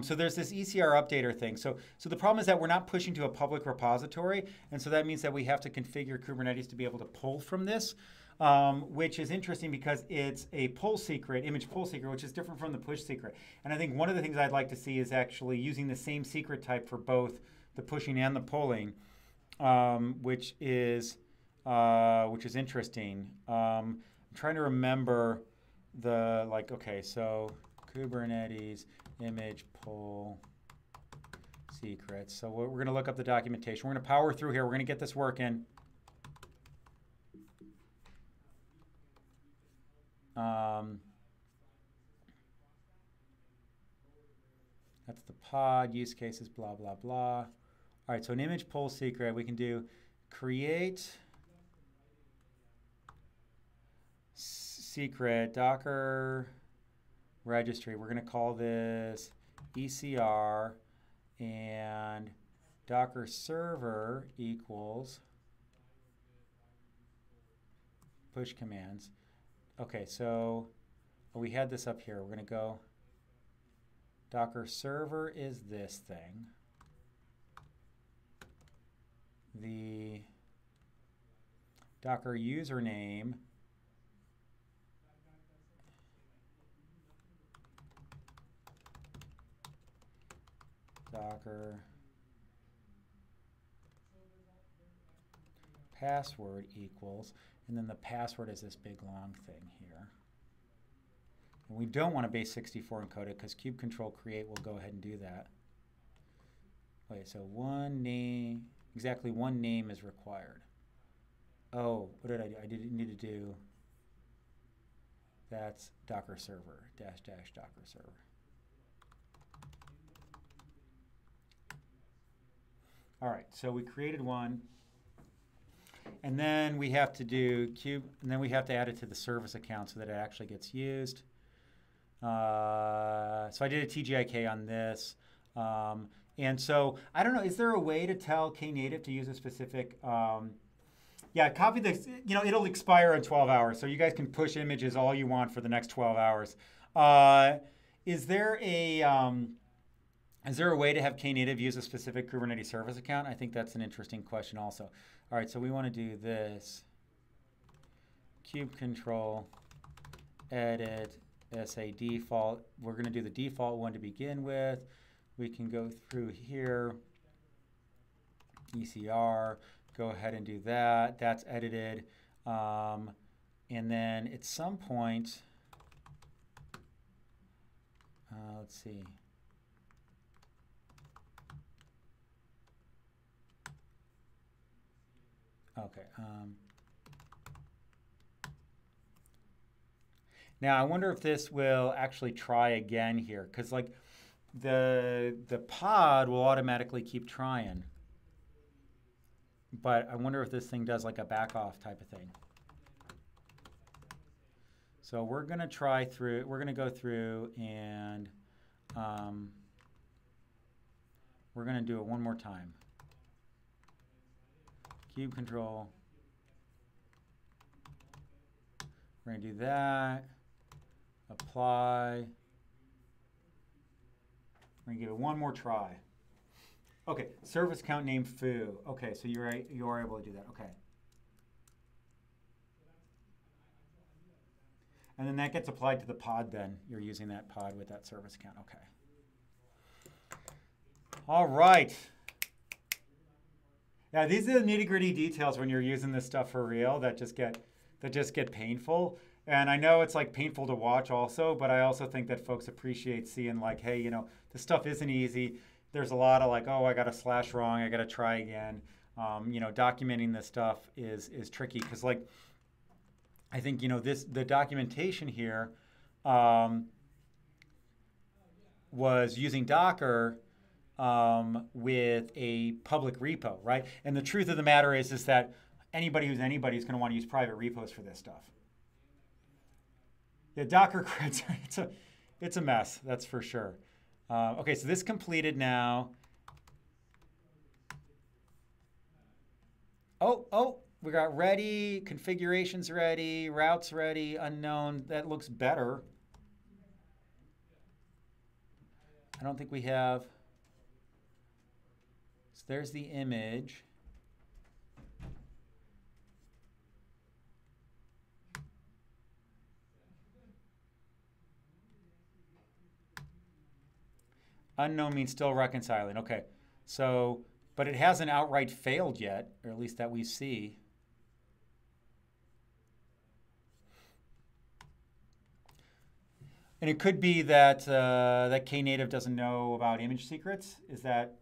So there's this ECR updater thing. So the problem is that we're not pushing to a public repository, and so that means that we have to configure Kubernetes to be able to pull from this, which is interesting because it's a pull secret, image pull secret, which is different from the push secret. And I think one of the things I'd like to see is actually using the same secret type for both the pushing and the pulling, which is interesting. I'm trying to remember the, like, okay, so Kubernetes image pull secrets. So we're going to look up the documentation. We're going to power through here. We're going to get this working. That's the pod, use cases, blah, blah, blah. All right, so an image pull secret, we can do create secret Docker registry. We're going to call this ECR, and Docker server equals push commands. Okay, so we had this up here. We're going to go Docker server is this thing. The Docker username Docker password equals, and then the password is this big long thing here. And we don't want to base 64 encode it because kube control create will go ahead and do that. Wait, so one name, exactly one name is required. Oh, what did I do? I didn't need to do, that's Docker server, -- Docker server. All right, so we created one. And then we have to do and then we have to add it to the service account so that it actually gets used. So I did a TGIK on this. And so I don't know, is there a way to tell Knative to use a specific, yeah, copy this, it'll expire in 12 hours. So you guys can push images all you want for the next 12 hours. Is there a way to have Knative use a specific Kubernetes service account? I think that's an interesting question also. All right, so we want to do this. Kube control, edit, SA default. We're going to do the default one to begin with. We can go through here, ECR, go ahead and do that. That's edited. And then at some point, let's see. Okay. Now I wonder if this will actually try again here, because like the pod will automatically keep trying. But I wonder if this thing does like a back off type of thing. So we're going to try through, we're going to go through and we're going to do it one more time. Kube control. We're going to do that. Apply. We're going to give it one more try. Okay, service count name foo. Okay, so you're able to do that. Okay. And then that gets applied to the pod then. You're using that pod with that service count. Okay. All right. Yeah, these are the nitty-gritty details when you're using this stuff for real that just get painful. And I know it's like painful to watch also, but I also think that folks appreciate seeing like, hey, this stuff isn't easy. There's a lot of like, oh, I got to slash wrong. I got to try again. Documenting this stuff is tricky because like, I think, the documentation here was using Docker with a public repo, right? And the truth of the matter is that anybody who's anybody is going to want to use private repos for this stuff. Yeah, Docker creds, it's a mess, that's for sure. Okay, so this completed now. Oh, we got ready, configurations ready, routes ready, unknown. That looks better. I don't think we have. So there's the image. Unknown means still reconciling. Okay, so, but it hasn't outright failed yet, or at least that we see. And it could be that that Knative doesn't know about image secrets. Is that?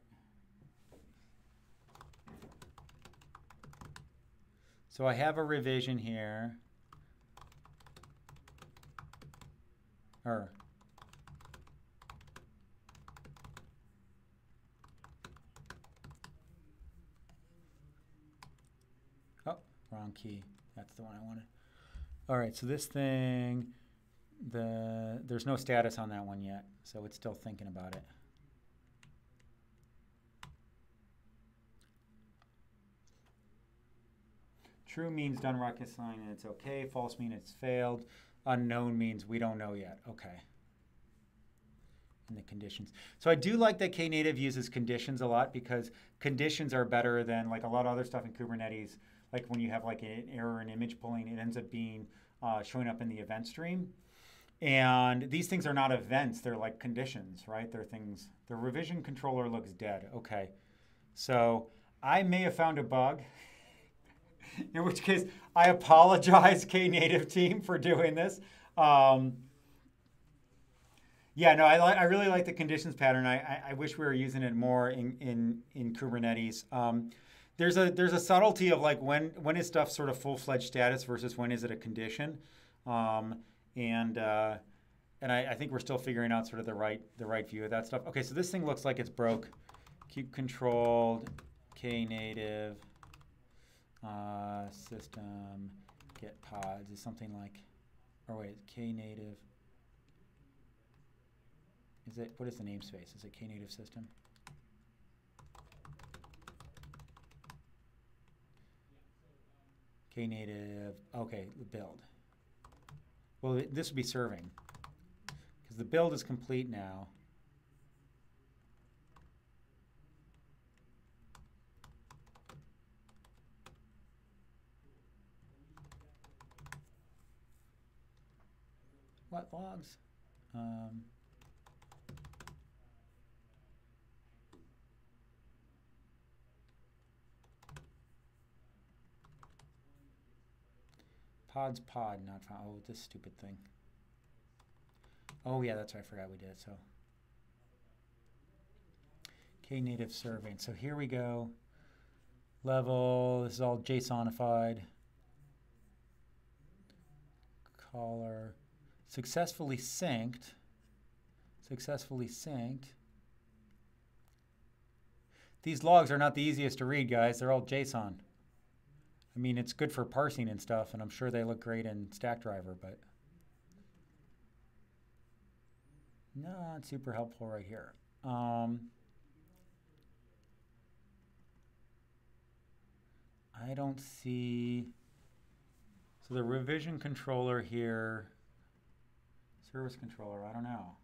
So I have a revision here. Oh, wrong key. That's the one I wanted. All right, so this thing, there's no status on that one yet, so it's still thinking about it. True means done reconciling and it's okay. False means it's failed. Unknown means we don't know yet. Okay. And the conditions. So I do like that Knative uses conditions a lot because conditions are better than like a lot of other stuff in Kubernetes. Like when you have like an error in image pulling, it ends up being showing up in the event stream. And these things are not events, they're like conditions, right? They're things, the revision controller looks dead. Okay, so I may have found a bug, in which case I apologize, Knative team, for doing this. Yeah, no, I really like the conditions pattern. I wish we were using it more in Kubernetes. There's a subtlety of like when is stuff sort of full-fledged status versus when is it a condition. And I think we're still figuring out sort of the right view of that stuff. Okay, so this thing looks like it's broke. Kube controlled, Knative, system get pods is something like, or wait, Knative. Is it, what is the namespace? Is it Knative system? Knative, okay, the build. Well, this would be serving because the build is complete now. What logs? Pods pod, not found. Oh, this stupid thing. Oh yeah, that's right. I forgot we did. So Knative serving. So here we go. Level. This is all JSONified. Caller. Successfully synced. Successfully synced. These logs are not the easiest to read, guys. They're all JSON. I mean, it's good for parsing and stuff, and I'm sure they look great in Stackdriver, but not super helpful right here. I don't see, so the revision controller here, service controller, I don't know.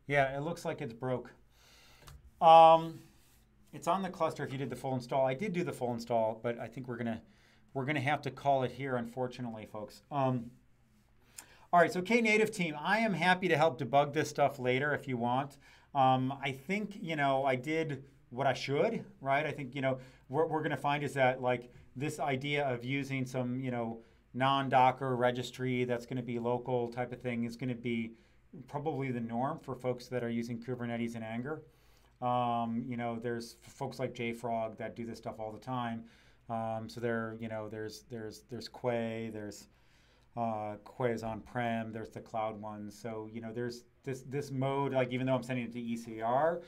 Yeah, it looks like it's broke. It's on the cluster if you did the full install. I did do the full install, but I think we're gonna have to call it here, unfortunately, folks. All right, so Knative team, I am happy to help debug this stuff later if you want. I think, you know, I did what I should, right? I think, you know, what we're gonna find is that like this idea of using some, you know, non-Docker registry that's gonna be local type of thing is gonna be probably the norm for folks that are using Kubernetes in anger. You know, there's folks like JFrog that do this stuff all the time. So there, you know, there's Quay, there's Quay is on-prem, there's the cloud ones. So, you know, there's this mode, like even though I'm sending it to ECR,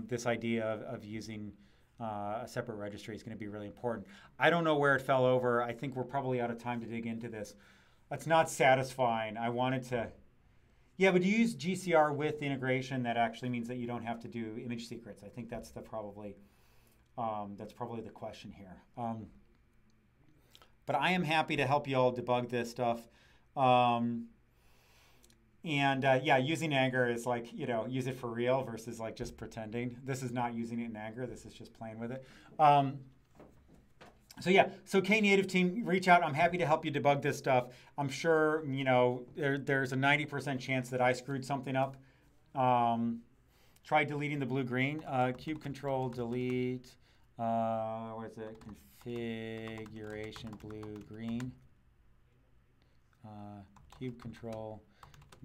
this idea of using a separate registry is going to be really important. I don't know where it fell over. I think we're probably out of time to dig into this. That's not satisfying. I wanted to. Yeah, but you use GCR with integration, that actually means that you don't have to do image secrets. I think that's probably the question here. But I am happy to help you all debug this stuff. Yeah, using anger is like, you know, use it for real versus like just pretending. This is not using it in anger. This is just playing with it. So yeah, so Knative team, reach out. I'm happy to help you debug this stuff. I'm sure, you know, there's a 90% chance that I screwed something up. Try deleting the blue-green. Cube control, delete. Where is it? Configuration, blue-green. Cube control,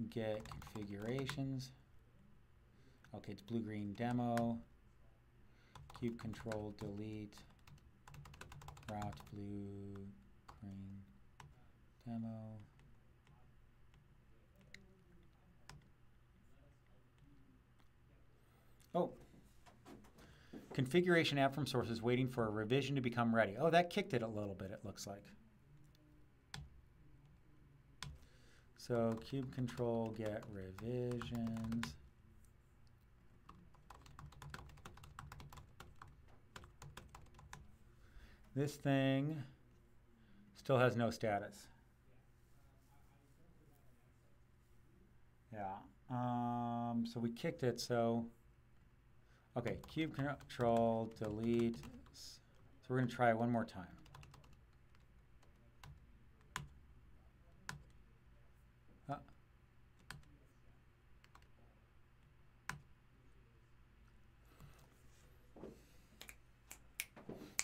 get configurations. Okay, it's blue-green demo. Cube control, delete. Route, blue, green, demo. Oh, configuration app from sources waiting for a revision to become ready. Oh, that kicked it a little bit, it looks like. So cube control, get revisions. This thing still has no status. Yeah. So we kicked it. So, okay, cube control, delete. So we're going to try it one more time.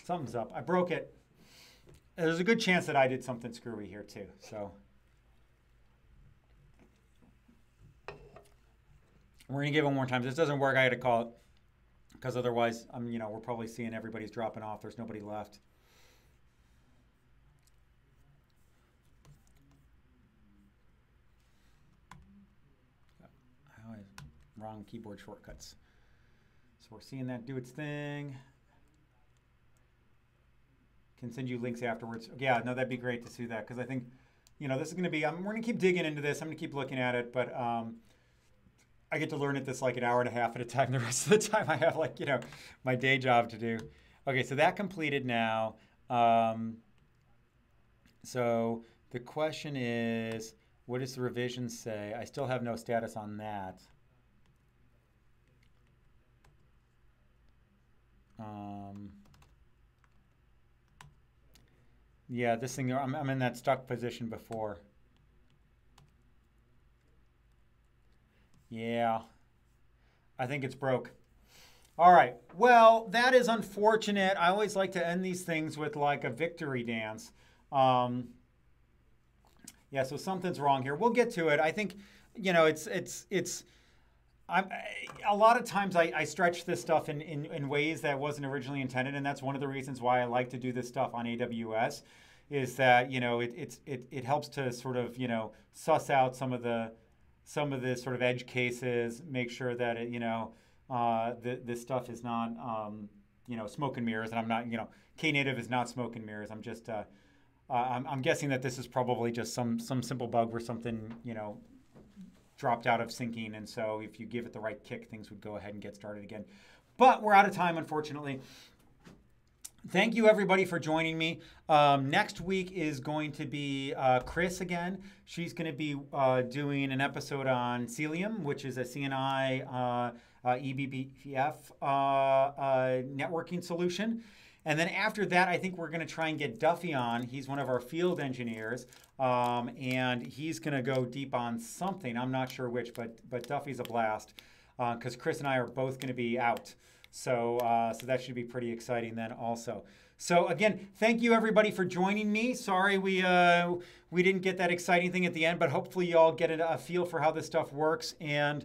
Something's up. I broke it. There's a good chance that I did something screwy here too. So we're gonna give it one more time. If this doesn't work, I had to call it because otherwise, you know, we're probably seeing everybody's dropping off. There's nobody left. wrong keyboard shortcuts. So we're seeing that do its thing. Can send you links afterwards. Yeah, no, that'd be great to see that, because I think, you know, this is going to be, we're going to keep digging into this. I'm going to keep looking at it, but I get to learn at this like an hour and a half at a time. The rest of the time I have, like, you know, my day job to do. Okay, so that completed now. So the question is, what does the revision say? I still have no status on that. Yeah, this thing, I'm in that stuck position before. Yeah, I think it's broke. All right, well, that is unfortunate. I always like to end these things with like a victory dance. Yeah, so something's wrong here. We'll get to it. I think, you know, a lot of times I stretch this stuff in ways that wasn't originally intended, and that's one of the reasons why I like to do this stuff on AWS, is that, you know, it helps to sort of, you know, suss out some of the sort of edge cases, make sure that it, you know, this stuff is not, you know, smoke and mirrors, and I'm not, you know, Knative is not smoke and mirrors. I'm just, I'm guessing that this is probably just some simple bug where something, you know, dropped out of syncing, and so if you give it the right kick, things would go ahead and get started again. But we're out of time, unfortunately. Thank you, everybody, for joining me. Next week is going to be Chris again. She's going to be doing an episode on Cilium, which is a CNI eBPF networking solution. And then after that, I think we're going to try and get Duffy on. He's one of our field engineers, and he's going to go deep on something. I'm not sure which, but Duffy's a blast, because Chris and I are both going to be out. So that should be pretty exciting then also. So again, thank you everybody for joining me. Sorry we didn't get that exciting thing at the end, but hopefully you all get a feel for how this stuff works. And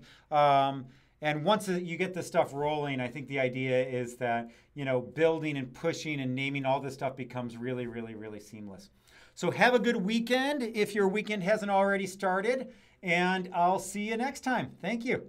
once you get this stuff rolling, I think the idea is that, you know, building and pushing and naming all this stuff becomes really, really, really seamless. So have a good weekend if your weekend hasn't already started, and I'll see you next time. Thank you.